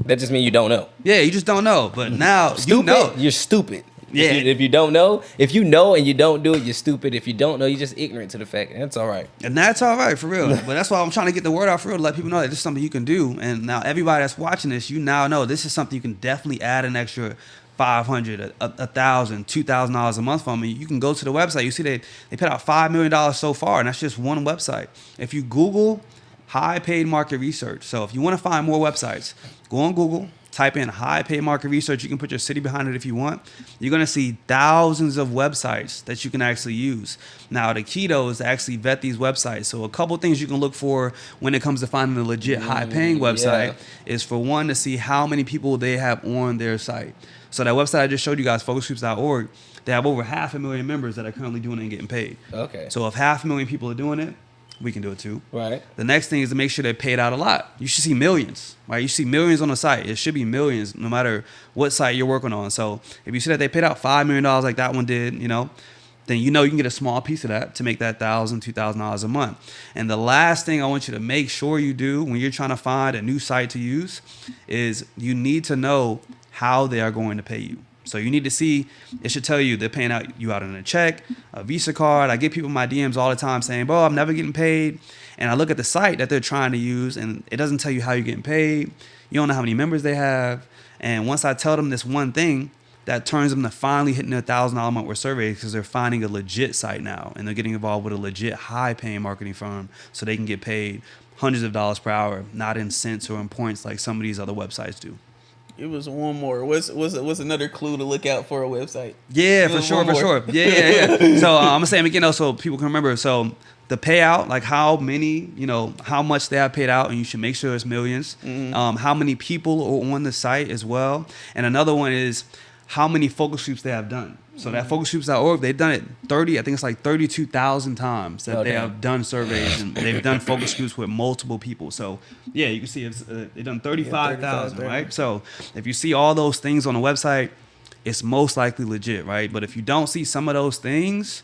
That just means you don't know. Yeah, you just don't know. But now you know. You're stupid. Yeah. If you don't know, if you know and you don't do it, you're stupid. If you don't know, you're just ignorant to the fact. That's all right. And that's all right, for real. But that's why I'm trying to get the word out for real, to let people know that this is something you can do. And now everybody that's watching this, you now know this is something you can definitely add an extra $500, $1,000, $2,000 a month from me. You can go to the website. You see they put out $5 million so far, and that's just one website. If you Google high paid market research, so if you want to find more websites, go on Google, type in high paid market research. You can put your city behind it if you want. You're going to see thousands of websites that you can actually use. Now, the key, though, is to actually vet these websites. So a couple things you can look for when it comes to finding a legit high paying website is, for one, to see how many people they have on their site. So that website I just showed you guys, focusgroups.org, they have over 500,000 members that are currently doing it and getting paid. Okay. So if 500,000 people are doing it, we can do it too. Right. The next thing is to make sure they're paid out a lot. You should see millions, right? You see millions on the site. It should be millions no matter what site you're working on. So if you see that they paid out $5 million like that one did, you know, then you know you can get a small piece of that to make that $1,000, $2,000 a month. And the last thing I want you to make sure you do when you're trying to find a new site to use is you need to know how they are going to pay you. So you need to see, it should tell you they're paying you out on a check, a Visa card. I get people in my DMs all the time saying, bro, I'm never getting paid. And I look at the site that they're trying to use and it doesn't tell you how you're getting paid. You don't know how many members they have. And once I tell them this one thing, that turns them to finally hitting their $1,000 a month worth survey because they're finding a legit site now and they're getting involved with a legit high paying marketing firm so they can get paid hundreds of dollars per hour, not in cents or in points like some of these other websites do. It was one more. What's another clue to look out for a website? Yeah, for sure. Yeah. So I'm gonna say them again, though, so people can remember. So the payout, like how many, you know, how much they have paid out, and you should make sure it's millions. Mm-hmm. How many people are on the site as well. And another one is how many focus groups they have done. So that focusgroups.org, they've done it 32,000 times that they have done surveys, and they've done focus groups with multiple people. So yeah, you can see they've done 35,000, right? So if you see all those things on the website, it's most likely legit, right? But if you don't see some of those things,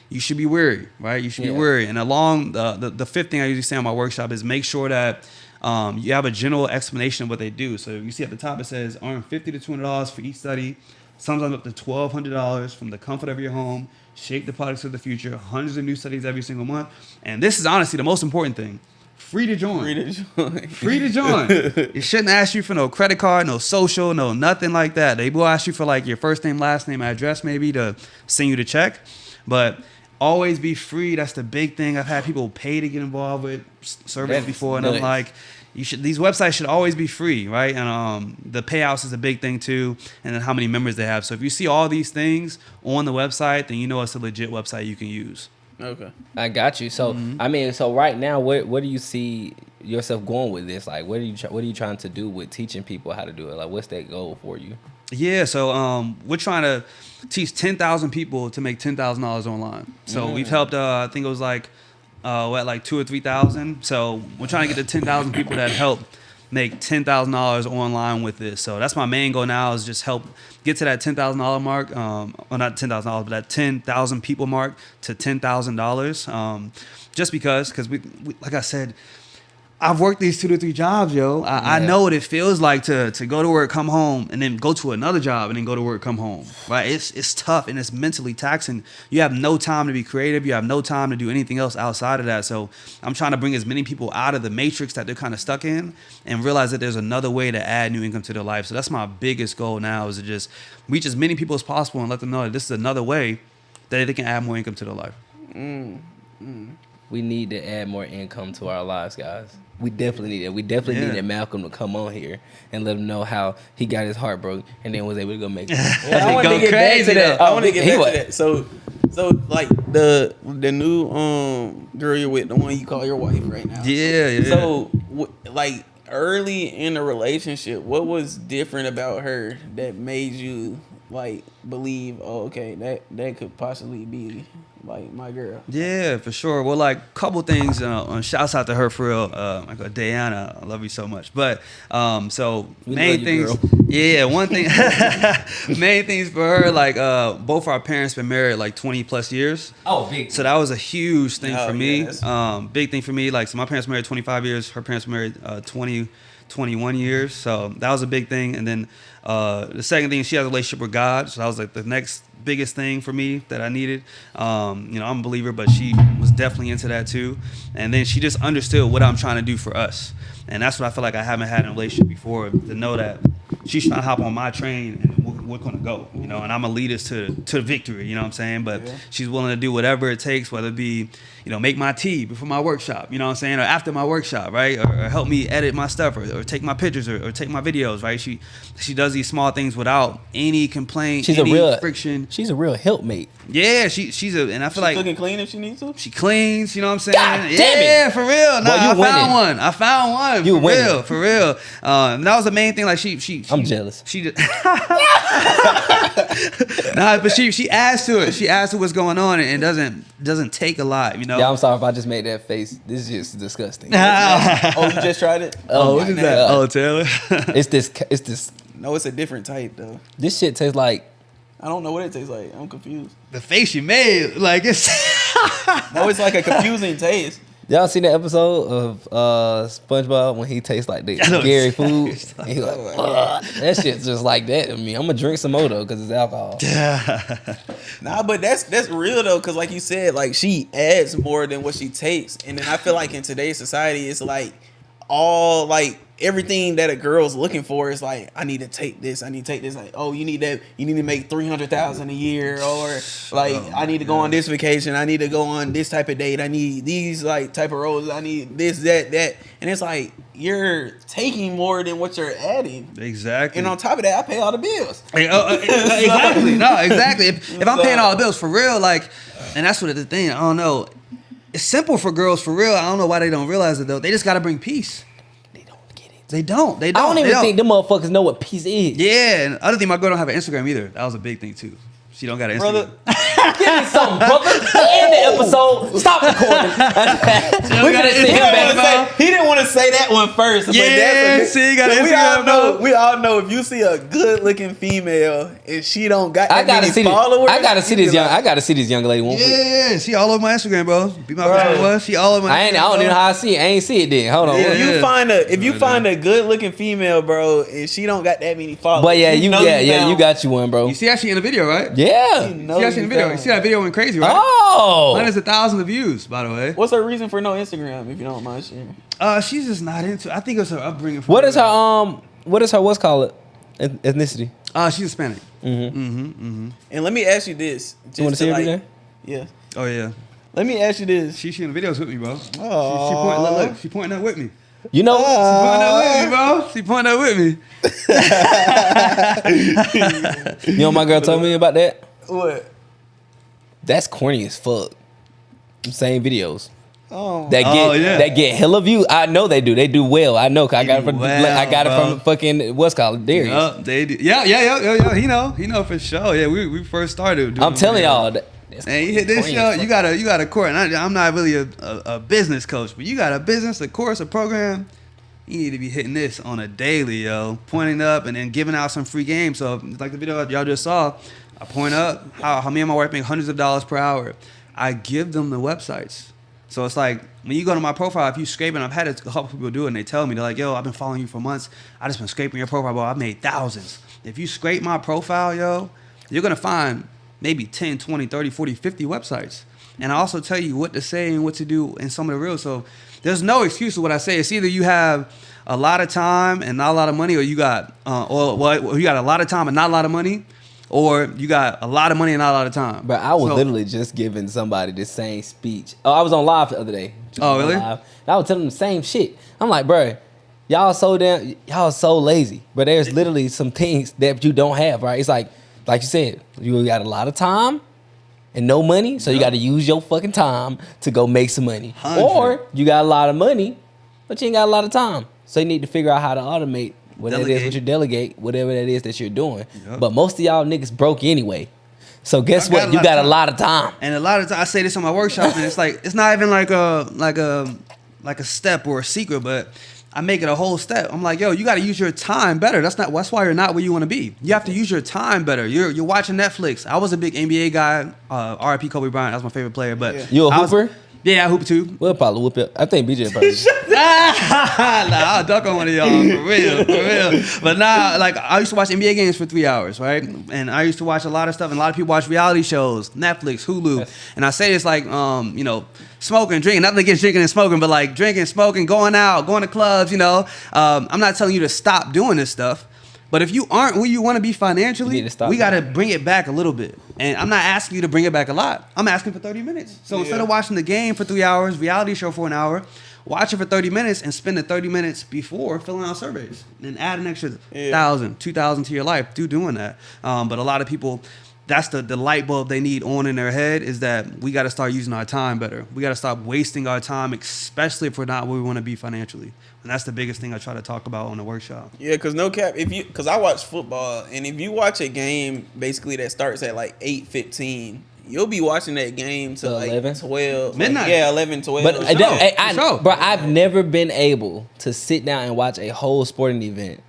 you should be wary, right? You should be wary. And along the fifth thing I usually say on my workshop is make sure that you have a general explanation of what they do. So you see at the top it says earn $50 to $200 for each study. Sometimes up to $1,200 from the comfort of your home. Shape the products of the future. Hundreds of new studies every single month. And this is honestly the most important thing. Free to join. Free to join. It shouldn't ask you for no credit card, no social, no nothing like that. They will ask you for like your first name, last name, address maybe to send you the check. But always be free. That's the big thing. I've had people pay to get involved with surveys before, and I'm like, these websites should always be free, right? And the payouts is a big thing too, and then how many members they have. So if you see all these things on the website, then you know it's a legit website you can use. Okay, I got you. So I mean, so right now, where do you see yourself going with this? Like, what are you trying to do with teaching people how to do it? Like, what's that goal for you? Yeah, so we're trying to teach 10,000 people to make $10,000 online. So we've helped, I think it was like 2,000 or 3,000. So we're trying to get to 10,000 people that help make $10,000 online with this. So that's my main goal now, is just help get to that $10,000 mark. Well, not $10,000, but that 10,000 people mark to $10,000. Just because we, like I said, I've worked these 2 to 3 jobs, yo. I know what it feels like to go to work, come home, and then go to another job, and then go to work, come home. Right? It's tough, and it's mentally taxing. You have no time to be creative. You have no time to do anything else outside of that. So I'm trying to bring as many people out of the matrix that they're kind of stuck in, and realize that there's another way to add new income to their life. So that's my biggest goal now, is to just reach as many people as possible and let them know that this is another way that they can add more income to their life. We need to add more income to our lives, guys. We definitely need it. We definitely needed Malcolm to come on here and let him know how he got his heart broke and then was able to go make it. I want to get back to that. I want to get back to that. So like the new girl you're with, the one you call your wife right now. Yeah. So like early in the relationship, what was different about her that made you like believe, oh, okay, that could possibly be like my girl? Yeah, for sure. Well, like couple things. Shouts out to her for real. Like Diana, I love you so much. But so We main things. girl. Yeah, one thing. Main things for her. Like both our parents been married like 20 plus years. Oh, big. So that was a huge thing for me. Yes. Big thing for me. Like, so my parents married 25 years. Her parents married 21 years. So that was a big thing. And then the second thing, she has a relationship with God. So that was like the next biggest thing for me that I needed. I'm a believer, but she was definitely into that too. And then she just understood what I'm trying to do for us. And that's what I feel like I haven't had in a relationship before, to know that she's trying to hop on my train and we're going to go, and I'm going to lead us to victory, you know what I'm saying? But she's willing to do whatever it takes, whether it be, make my tea before my workshop, you know what I'm saying? Or after my workshop, right? Or help me edit my stuff, or take my pictures, or take my videos, right? She does these small things without any complaint, friction. She's a real helpmate. Yeah, she's a, and I feel like cooking clean if she needs to. she cleans, you know what I'm saying? God damn it. Yeah, for real. Nah, Boy, I found one. You for winning. real, for real. And that was the main thing. Like she I'm jealous. She did. Nah, but she adds to it. She adds to what's going on, and doesn't take a lot, Yeah, I'm sorry if I just made that face. This is just disgusting. Oh, you just tried it? What is that? Oh, Taylor. It's this. No, it's a different type though. This shit tastes like. I don't know what it tastes like. I'm confused. The face you made, like it's. No, it's like a confusing taste. Y'all seen that episode of SpongeBob when he tastes like the scary food? And he's like, that shit's just like that to me. I'm gonna drink some more though because it's alcohol. Nah, but that's real though, because like you said, like she adds more than what she takes, and then I feel like in today's society, it's like all like everything that a girl's looking for is like, I need to take this, I need to take this. Like, oh, you need that, you need to make $300,000 a year, or like, I need to go on this vacation, I need to go on this type of date, I need these like type of roles, I need this, that, and it's like you're taking more than what you're adding. Exactly. And on top of that, I pay all the bills. Exactly. No, exactly. If I'm paying all the bills for real, like, and that's what the thing. I don't know. It's simple for girls for real. I don't know why they don't realize it though. They just got to bring peace. They don't. I don't even think them motherfuckers know what peace is. Yeah, and other thing, my girl don't have an Instagram either. That was a big thing too. She don't got an Instagram. Give me something, brother. End the episode. Stop recording. We're gonna see him back. He didn't want to say that one first. But that's see, you got we Instagram, all know. We all know if you see a good-looking female and she don't got I that gotta many see followers, I gotta see this young. I gotta see this young lady. Yeah, she all over my Instagram, bro. Be my friend, was she all over my? I don't even know how I see it. I ain't see it then. Hold on. If you find a good-looking female, bro, and she don't got that many followers, But you got you one, bro. You see how she in the video, right? Yeah. You see how she in the video. You see that video went crazy, right? Oh. Hundreds of thousands of views, by the way. What's her reason for no Instagram, if you don't mind sharing? She's just not into. I think it's her upbringing. What is her what's called ethnicity? She's Hispanic. And let me ask you this. You want to see her today? Yeah. Oh yeah. Let me ask you this. She in the videos with me, bro. Oh. She pointing that with me. You know, She pointing that with me. you know what my girl told me about that? What? That's corny as fuck. Same videos. Oh. That get hella views. I know they do. They do well. I know. 'Cause I got it from from fucking what's called Darius. Yup, they do. Yeah. He know for sure. Yeah, we first started. I'm telling y'all. And you hit this show, you got a course. And I'm not really a business coach, but you got a business, a course, a program. You need to be hitting this on a daily, yo. Pointing up and then giving out some free games. So like the video y'all just saw, I point up how me and my wife make hundreds of dollars per hour. I give them the websites. So it's like when you go to my profile, if you scrape it, I've had a couple people do it and they tell me, they're like, yo, I've been following you for months. I just been scraping your profile, bro. I've made thousands. If you scrape my profile, yo, you're going to find maybe 10, 20, 30, 40, 50 websites. And I also tell you what to say and what to do in some of the reels. So there's no excuse to what I say. It's either you have a lot of time and not a lot of money, or you got you got a lot of time and not a lot of money, or you got a lot of money and not a lot of time. But I was literally just giving somebody the same speech. Oh, I was on live the other day. Really? Live, and I was telling them the same shit. I'm like, bro, y'all so lazy. But there's literally some things that you don't have, right? It's like you said, you got a lot of time and no money, so you got to use your fucking time to go make some money. 100. Or you got a lot of money, but you ain't got a lot of time. So you need to figure out how to automate whatever it is what you delegate, whatever that is that you're doing. Yep. But most of y'all niggas broke anyway. So guess what? You got a lot of time. And a lot of time, I say this on my workshop, and it's like it's not even like a step or a secret, but I make it a whole step. I'm like, yo, you got to use your time better. That's why you're not where you want to be. You have to use your time better. You're watching Netflix. I was a big NBA guy. R.I.P. Kobe Bryant. That was my favorite player. But you a hooper? Yeah, I hoop too. We'll probably whoop it. I think BJ probably. Nah, I'll duck on one of y'all for real. But nah, like I used to watch NBA games for 3 hours, right? And I used to watch a lot of stuff, and a lot of people watch reality shows, Netflix, Hulu. Yes. And I say it's like, smoking, drinking. Nothing against drinking and smoking, but like drinking, smoking, going out, going to clubs. I'm not telling you to stop doing this stuff. But if you aren't who you want to be financially, we got to bring it back a little bit. And I'm not asking you to bring it back a lot. I'm asking for 30 minutes. So instead of watching the game for 3 hours, reality show for an hour, watch it for 30 minutes and spend the 30 minutes before filling out surveys. And add an extra 1,000, 2,000 to your life through doing that. But a lot of people, that's the light bulb they need on in their head, is that we got to start using our time better. We got to stop wasting our time, especially if we're not where we want to be financially. And that's the biggest thing I try to talk about on the workshop. Yeah, because no cap, because I watch football, and if you watch a game basically that starts at like 8:15, you'll be watching that game to like 11? 12. Midnight. 11, 12. But bro, I've never been able to sit down and watch a whole sporting event.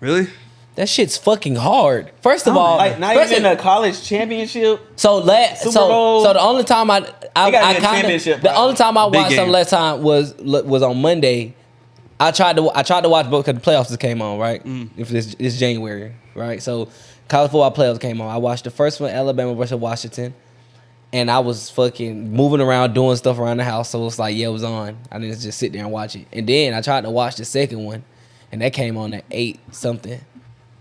Really? That shit's fucking hard. First of all, like not even a college championship. So the only time I only time I watched something last time was on Monday. I tried to watch both because the playoffs just came on, right? If it's January, right? So college football playoffs came on. I watched the first one, Alabama versus Washington, and I was fucking moving around doing stuff around the house. So it's like, yeah, it was on. I didn't just sit there and watch it. And then I tried to watch the second one, and that came on at 8 something.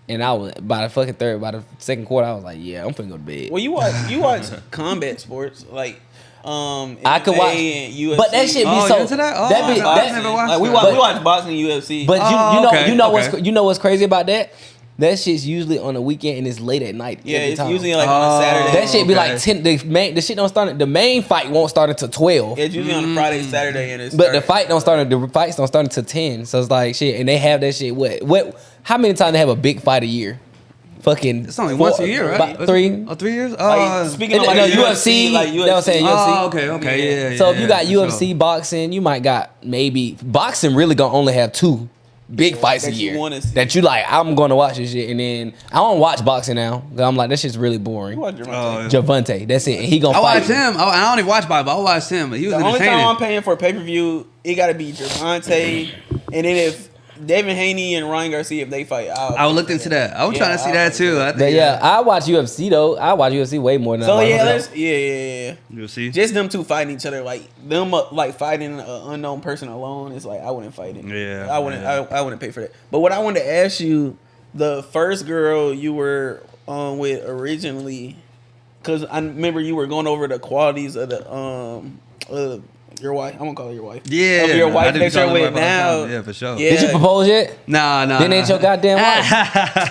And I was by the second quarter, I was like, yeah, I'm finna go to bed. Well, you watch combat sports like. I could watch, UFC. But that shit be so. Into that? Oh, we watch boxing, UFC. But you know what's crazy about that? That shit's usually on a weekend and it's late at night. Yeah, every it's time. usually like on a Saturday. That shit be okay. like 10. The shit don't start. The main fight won't start until 12. Yeah, it's usually on a Friday, Saturday, and it's. But the fights don't start until 10. So it's like shit, and they have that shit. What? How many times they have a big fight a year? Fucking. It's only once a year, right? About 3. Oh, 3 years? Like, speaking of No, like UFC, like UFC. that was saying UFC. Oh, okay, yeah. So if you got for UFC sure. boxing, you might got maybe boxing really gonna only have 2 big fights a that you year wanna see. that you like. I'm gonna watch this shit, and then I don't watch boxing now. 'Cause I'm like, that shit's really boring. You watch Gervonta. Javante, that's it. And he gonna I fight. watched him. I don't even watch Bible. I watched him. He was The only entertaining. time I'm paying for a pay per view, it got to be Gervonta, and then if Devin Haney and Ryan Garcia, if they fight, I looked into that. I was trying to see that too. I think, But yeah, I watch UFC though. I watch UFC way more than I So watch yeah, boxing. yeah. You'll see. Just them two fighting each other, like them, like fighting an unknown person alone. It's like I wouldn't fight it. Yeah, I wouldn't. yeah. I wouldn't pay for that. But what I wanted to ask you, the first girl you were with originally, because I remember you were going over the qualities of the your wife. I'm gonna call her your wife. Yeah, Of your I wife did that call you're her with wife all the now. time. Yeah, for sure. Yeah. Did you propose yet? Nah. Then ain't your goddamn wife.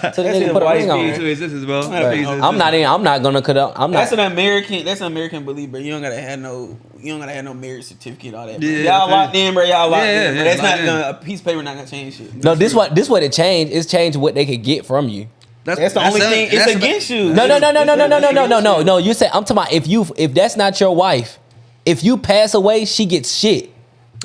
That's So the nigga his put a wife, ring on. man. To his sisters, bro. Right. I'm not gonna cut out. I'm That's not. an American. That's an American belief, bro. You don't gotta have no. You don't gotta have no marriage certificate, all that. Bro. Yeah, Y'all locked in, bro. Y'all locked Yeah, in. Bro. yeah, That's not locked in. gonna. A piece of paper not gonna change shit. No, this what it changed. It's changed what they could get from you. That's the only thing. It's against you. No. No. You said I'm talking about if that's not your wife, if you pass away, she gets shit.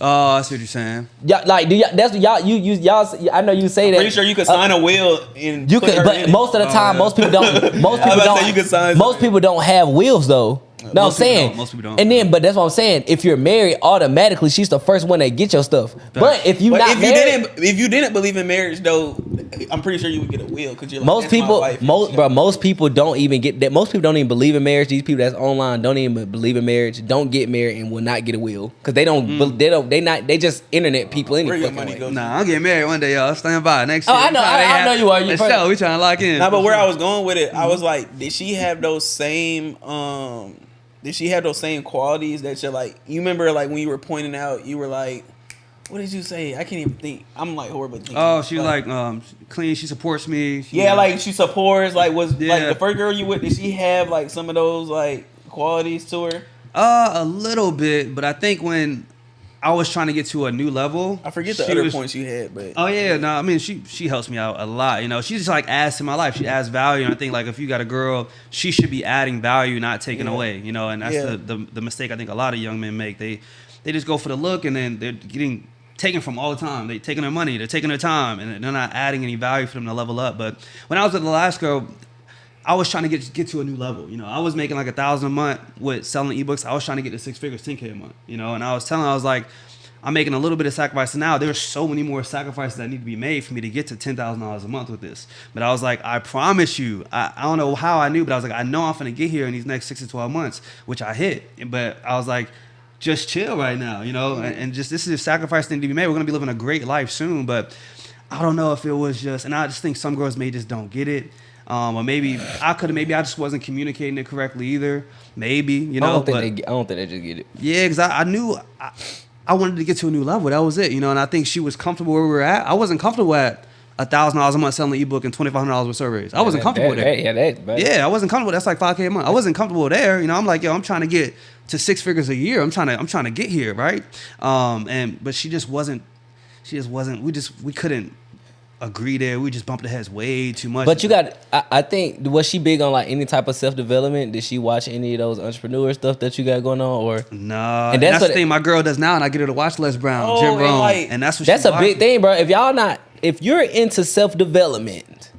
Oh, I see what you're saying. Y'all, like, that's y'all. Y'all. I know you say that. Pretty sure you could sign a will and You put could, her but in it. most of the time, most people don't. Most I people was about to don't. say you could sign Most something. people don't have wills though. No, I'm Most people saying. don't. Most people don't. And then, but that's what I'm saying. If you're married, automatically she's the first one that get your stuff. But if you But not married, if you didn't believe in marriage though, I'm pretty sure you would get a will because you're like, most that's my people, wife. most people don't even get that. Most people don't even believe in marriage. These people that's online don't even believe in marriage. Don't get married and will not get a will because they don't. They just internet people Where anyway. your money goes? Nah, I'm getting married one day, y'all. Stand by next Oh, year. I know- I know you are. You Let's show. We trying to lock in. Nah, but where I was going with it, I was like, did she have those same qualities that you're like, you remember like when you were pointing out, you were like, what did you say? I can't even think. I'm like horrible at thinking. Oh, she like clean. She supports me. Yeah, like she supports, like was like Yeah. the first girl you with, did she have like some of those like qualities to her? A little bit, but I think when I was trying to get to a new level, I forget the she other was- points you had, but Oh yeah, no, I mean she helps me out a lot. You know, she just like adds to my life. She adds value, and I think like if you got a girl, she should be adding value, not taking Yeah. away. You know, and that's Yeah. the mistake I think a lot of young men make. They just go for the look, and then they're getting taken from all the time. They taking their money, they're taking their time, and they're not adding any value for them to level up. But when I was with the last girl, I was trying to get to a new level. You know, I was making like $1,000 a month with selling ebooks. I was trying to get to 6 figures, 10K a month. You know, and I was like, I'm making a little bit of sacrifice now. There's so many more sacrifices that need to be made for me to get to $10,000 a month with this. But I was like, I promise you, I don't know how I knew, but I was like, I know I'm gonna get here in these next 6 to 12 months, which I hit. But I was like, just chill right now, you know, and just this is a sacrifice that need to be made. We're gonna be living a great life soon, but I don't know if it was just, and I just think some girls may just don't get it. Or maybe I just wasn't communicating it correctly either. Maybe, you know. I don't think they just get it. Yeah, because I knew I wanted to get to a new level. That was it, you know. And I think she was comfortable where we were at. I wasn't comfortable at $1,000 a month selling an ebook and $2,500 with surveys. I wasn't comfortable there. Yeah, I wasn't comfortable. That's like $5K a month. I wasn't comfortable there. You know, I'm like, yo, I'm trying to get to 6 figures a year. I'm trying to get here, right? But she just wasn't. We couldn't agree there. We just bumped the heads way too much. But you got, I think, was she big on like any type of self-development? Did she watch any of those entrepreneur stuff that you got going on? Or no, and that's the thing my girl does now, and I get her to watch Les Brown, Jim and Rohn, like- and that's what that's she a big watches. thing, bro. If you're into self-development,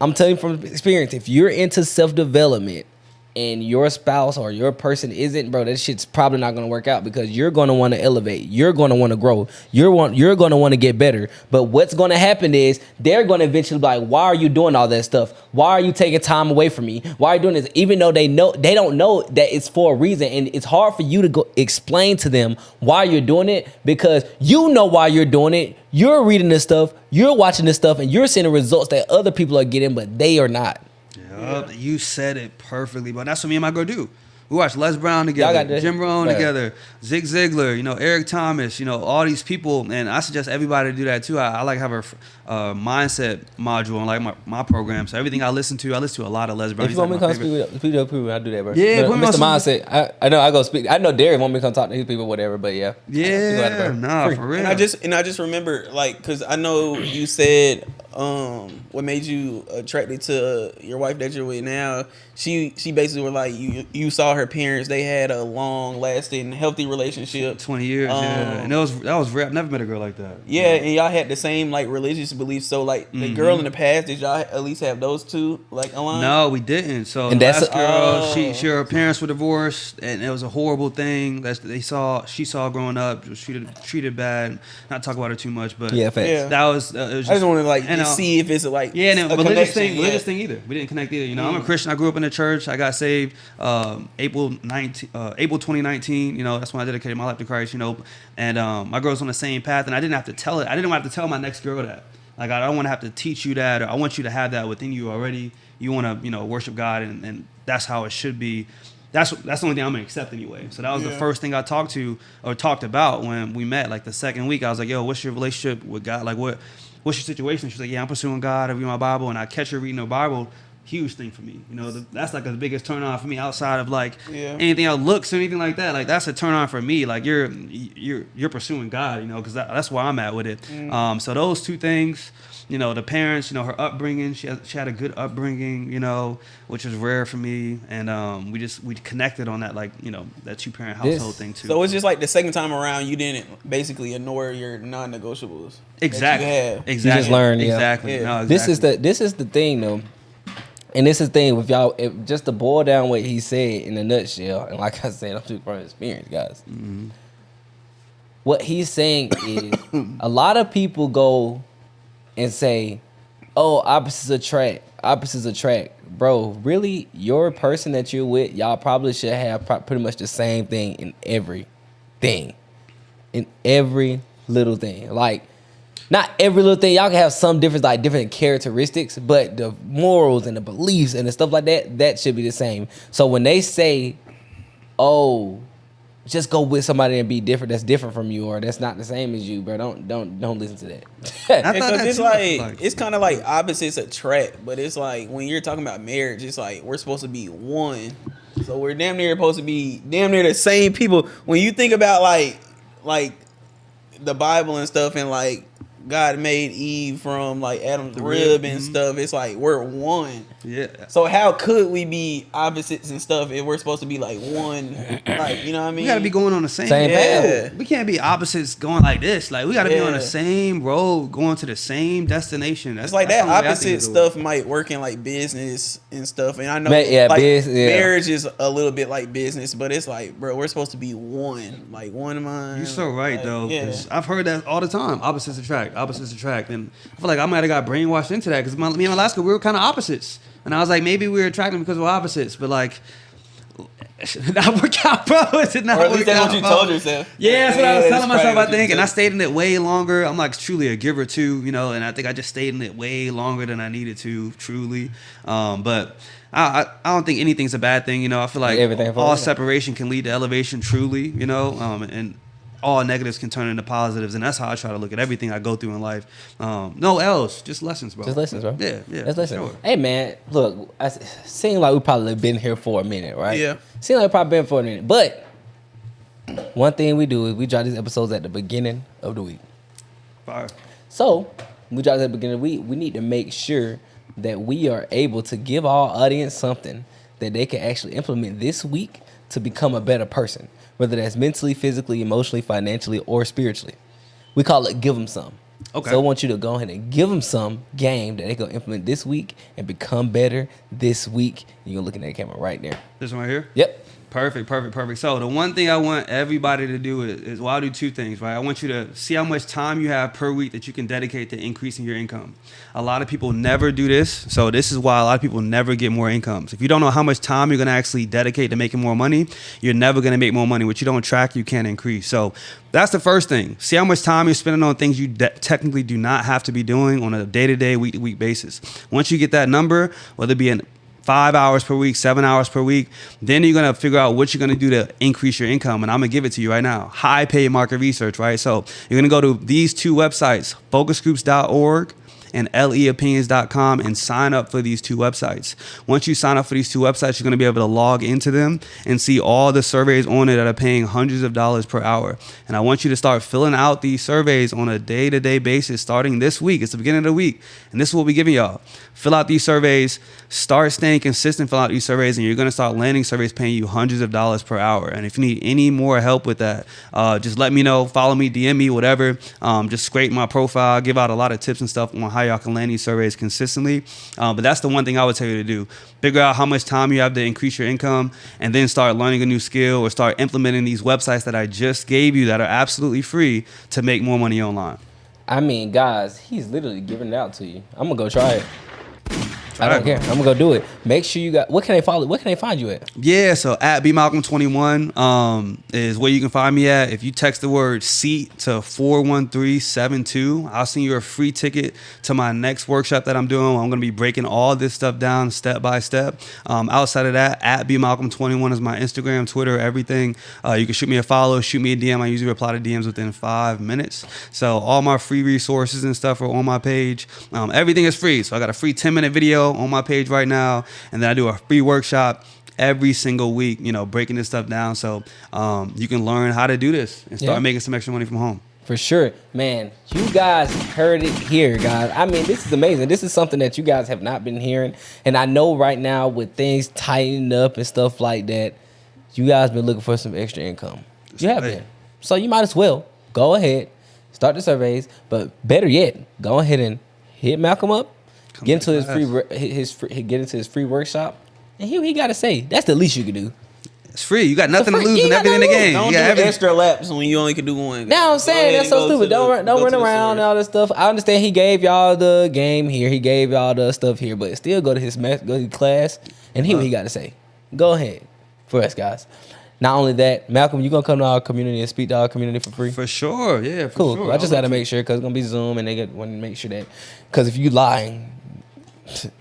I'm telling you from experience, if you're into self-development and your spouse or your person isn't, bro, that shit's probably not going to work out because you're going to want to elevate. You're going to want to grow. You're going to want to get better. But what's going to happen is they're going to eventually be like, why are you doing all that stuff? Why are you taking time away from me? Why are you doing this? Even though they don't know that it's for a reason. And it's hard for you to go explain to them why you're doing it because you know why you're doing it. You're reading this stuff. You're watching this stuff and you're seeing the results that other people are getting, but they are not. Yup, you said it perfectly, but that's what me and my girl do. We watched Les Brown together, Y'all got the- Jim Rohn yeah. together, Zig Ziglar, Eric Thomas, all these people. And I suggest everybody to do that too. I like to have a mindset module on like my program. So everything I listen to a lot of Les Brown. If He's you want me like to come my speak with people, I'll do that, bro. Yeah, But put me on Mr. some- Mindset. I know I go speak. I know Derek want me to come talk to his people, whatever. But yeah, Yeah, nah, Free. for real. And I just remember, like, because I know you said what made you attracted to your wife that you're with now. She basically was like, you saw her parents, they had a long lasting healthy relationship. 20 years, yeah. And that was rare. I've never met a girl like that. Yeah, and y'all had the same like religious beliefs. So like the girl in the past, did y'all at least have those two like aligned? No, we didn't. So And the that's last girl, Oh. her parents were divorced, and it was a horrible thing that she saw growing up. She was treated bad. Not talk about her too much, but yeah, facts. Yeah. that was. It was I just wanted to like and, just see if it's like Yeah, and a religious connection, thing either. We didn't connect either. I'm a Christian. I grew up in the church. I got saved April 2019. That's when I dedicated my life to Christ. And my girl's on the same path, and I didn't have to tell it. I didn't have to tell my next girl that. Like, I don't want to have to teach you that, or I want you to have that within you already. You want to, worship God, and that's how it should be. That's the only thing I'm gonna accept anyway. So that was the first thing I talked about when we met. Like the second week, I was like, "Yo, what's your relationship with God? Like, what's your situation?" She's like, "Yeah, I'm pursuing God. I read my Bible," and I catch her reading her Bible. Huge thing for me. That's like the biggest turn on for me outside of like anything else, looks or anything like that. Like that's a turn on for me. Like you're pursuing God, because that's where I'm at with it. So those two things, the parents, her upbringing, she had a good upbringing, which was rare for me, and we connected on that, like that 2-parent household thing too. So it's just like the second time around, you didn't basically ignore your non-negotiables. Exactly. That you have. Exactly. You just learned, yeah. Exactly. Yeah. No, This exactly. is the thing though, and this is the thing with y'all. Just to boil down what he said in a nutshell, and like I said, I'm speaking from experience, guys. Mm-hmm. What he's saying is, a lot of people go and say, "Oh, opposites attract. Opposites attract." Bro, really, your person that you're with, y'all probably should have pretty much the same thing in everything, in every little thing. Like, not every little thing. Y'all can have some difference, like different characteristics, but the morals and the beliefs and the stuff like that should be the same. So when they say, "Oh, just go with somebody and be different, that's different from you, or that's not the same as you," bro, don't listen to that. I thought Because that it's too, like it's kind of like opposites attract, but it's like when you're talking about marriage, it's like we're supposed to be one, so we're damn near supposed to be damn near the same people. When you think about like the Bible and stuff, and like God made Eve from like Adam's rib and stuff, it's like we're one. Yeah. So how could we be opposites and stuff if we're supposed to be like one? Like, you know what I mean? We gotta be going on the same Same road. path. We can't be opposites going like this. Like we gotta be on the Yeah. same road, going to the same destination. It's like that's that the only way I opposite think of the stuff might work in like business and stuff. And I know Yeah, like yeah. marriage is a little bit like business, but it's like, bro, we're supposed to be one. Like one mind. You're so right like, though. Yeah. 'Cause I've heard that all the time. Opposites attract. Opposites attract. And I feel like I might have got brainwashed into that because me and Alaska, we were kind of opposites. And I was like, maybe we were attracted because we're opposites, but like, it did not work out, bro. It did not Or at work least that's out, what you bro. told yourself. Yeah, that's what I was that's telling myself, probably I what you think. And I said. stayed in it way longer. I'm like truly a giver too, and I think I just stayed in it way longer than I needed to, truly. But I don't think anything's a bad thing, I feel like Everything all for- separation can lead to elevation, truly, and all negatives can turn into positives. And that's how I try to look at everything I go through in life. No L's, just lessons, bro. Just lessons, bro. Yeah. Just listen. Sure. Hey, man, look, seem like we probably been here for a minute, right? Yeah. Seem like we probably been for a minute. But one thing we do is we drop these episodes at the beginning of the week. Fire. So we drop at the beginning of the week. We need to make sure that we are able to give our audience something that they can actually implement this week to become a better person, whether that's mentally, physically, emotionally, financially, or spiritually. We call it Give Them Some. Okay. So I want you to go ahead and give them some game that they can implement this week and become better this week. You're looking at the camera right there. This one right here? Yep. Perfect. So the one thing I want everybody to do is well, I'll do two things, right? I want you to see how much time you have per week that you can dedicate to increasing your income. A lot of people never do this, so this is why a lot of people never get more incomes. If you don't know how much time you're going to actually dedicate to making more money, you're never going to make more money. What you don't track, you can't increase. So that's the first thing. See how much time you're spending on things you technically do not have to be doing on a day-to-day, week-to-week basis. Once you get that number, whether it be in 5 hours per week, 7 hours per week. Then you're going to figure out what you're going to do to increase your income. And I'm going to give it to you right now. High paid market research, right? So you're going to go to these two websites, focusgroups.org and leopinions.com, and sign up for these two websites. Once you sign up for these two websites, you're going to be able to log into them and see all the surveys on it that are paying hundreds of dollars per hour. And I want you to start filling out these surveys on a day-to-day basis starting this week. It's the beginning of the week. And this is what we're giving y'all. Fill out these surveys, start staying consistent, fill out these surveys, and you're going to start landing surveys paying you hundreds of dollars per hour. And if you need any more help with that, just let me know, follow me, DM me, whatever. Just scrape my profile, give out a lot of tips and stuff on how y'all can land these surveys consistently. But that's the one thing I would tell you to do. Figure out how much time you have to increase your income, and then start learning a new skill or start implementing these websites that I just gave you that are absolutely free to make more money online. I mean, guys, he's literally giving it out to you. I'm gonna go try it. I don't care. I'm gonna go do it. Make sure you got. What can they follow? What can they find you at? Yeah, so at bmalcolm21 is where you can find me at. If you text the word seat to 41372, I'll send you a free ticket to my next workshop that I'm doing. I'm gonna be breaking all this stuff down step by step. Outside of that, at bmalcolm21 is my Instagram, Twitter, everything. You can shoot me a follow, shoot me a DM. I usually reply to DMs within 5 minutes. So all my free resources and stuff are on my page. Everything is free. So I got a free 10-minute video on my page right now, and then I do a free workshop every single week, breaking this stuff down so you can learn how to do this and start making some extra money from home. For sure, man. You guys heard it here, guys. I mean, this is amazing. This is something that you guys have not been hearing, and I know right now with things tightening up and stuff like that, you guys been looking for some extra income. You have been. So you might as well go ahead, start the surveys, but better yet, go ahead and hit Malcolm up. Get into his free workshop, and he got to say that's the least you can do. It's free. You got nothing to lose and everything in the game. Don't do extra laps when you only can do one. Now I'm saying that's so stupid. Don't run around and all this stuff. I understand he gave y'all the game here, he gave y'all the stuff here, but still go to his class and hear what he got to say. Go ahead for us, guys. Not only that, Malcolm, you gonna come to our community and speak to our community for free? For sure, yeah. Cool. Sure. I just gotta make sure because it's gonna be Zoom, and they want to make sure that because if you lying.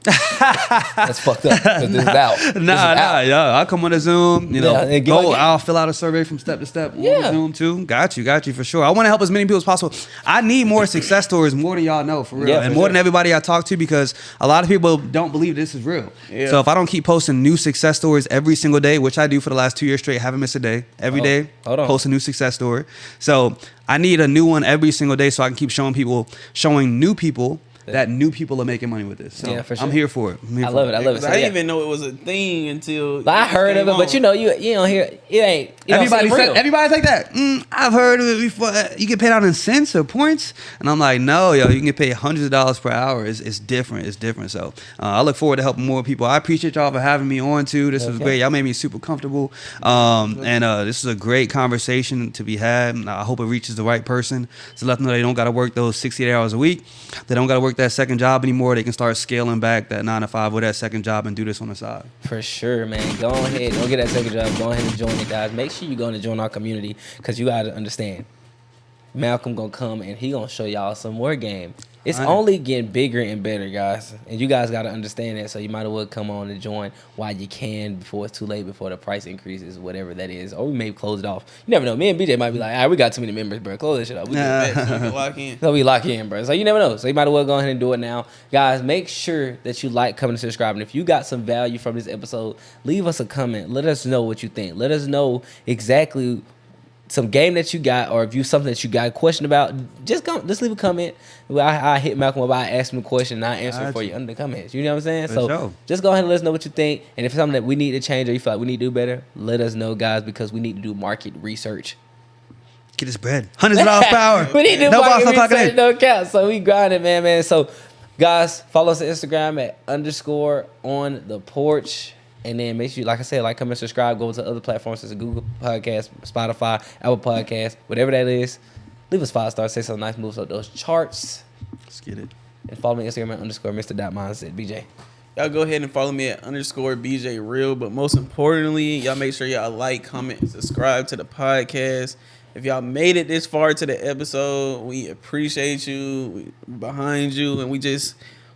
That's fucked up. This is out. Yeah. I'll come on a Zoom. I'll fill out a survey from step to step on Zoom too. Got you for sure. I want to help as many people as possible. I need more success stories, more than y'all know, for real, and more than everybody I talk to, because a lot of people don't believe this is real. Yeah. So if I don't keep posting new success stories every single day, which I do for the last 2 years straight, haven't missed a day. Every day, post a new success story. So I need a new one every single day so I can keep showing new people that new people are making money with this. So for sure. I'm here for it. I love it. I didn't even know it was a thing until I heard of it, but you don't hear it ain't. Everybody's like that. I've heard of it before. You get paid out in cents or points, and I'm like, no, you can get paid hundreds of dollars per hour. It's different. It's different. So I look forward to helping more people. I appreciate y'all for having me on too. This was great. Y'all made me super comfortable, and this is a great conversation to be had. I hope it reaches the right person to let them know they don't got to work those 68 hours a week. They don't got to work that second job anymore. They can start scaling back that 9 to 5 with that second job and do this on the side. For sure, man. Go ahead. Don't get that second job. Go ahead and join it, guys. Make sure you go and join our community because you got to understand. Malcolm going to come and he going to show y'all some more game. It's only getting bigger and better, guys. And you guys got to understand that. So you might as well come on and join while you can before it's too late, before the price increases, whatever that is. Or we may close it off. You never know. Me and BJ might be like, all right, we got too many members, bro. Close this shit up. We can lock in. So we lock in, bro. So you never know. So you might as well go ahead and do it now. Guys, make sure that you like, comment, and subscribe. And if you got some value from this episode, leave us a comment. Let us know what you think. Let us know exactly some game that you got, or if you something that you got a question about, just leave a comment. I hit Malcolm up, I ask him a question, and I answer it for you under the comments. You know what I'm saying? So just go ahead and let us know what you think. And if it's something that we need to change or you feel like we need to do better, let us know, guys, because we need to do market research. Get this bread. $100 per hour. We need to do market research, no cap. So we grinding, man. So guys, follow us on Instagram at _on_the-porch. And then make sure, like I said, like, comment, subscribe. Go to other platforms such as Google Podcasts, Spotify, Apple Podcasts, whatever that is. Leave us 5 stars. Say some nice moves up those charts. Let's get it. And follow me on Instagram at _Mr.Mindset. BJ. Y'all go ahead and follow me at _BJ Real. But most importantly, y'all make sure y'all like, comment, and subscribe to the podcast. If y'all made it this far to the episode, we appreciate you. We're behind you. And we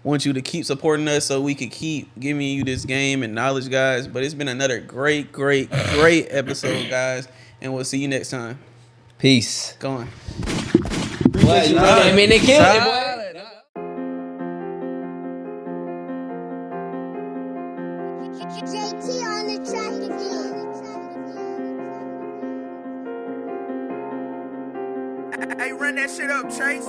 want you to keep supporting us so we could keep giving you this game and knowledge, guys. But it's been another great episode, guys. And we'll see you next time. Peace. Go on. What, you came in and killed it, boy. JT on the track again. Hey, run that shit up, Chase.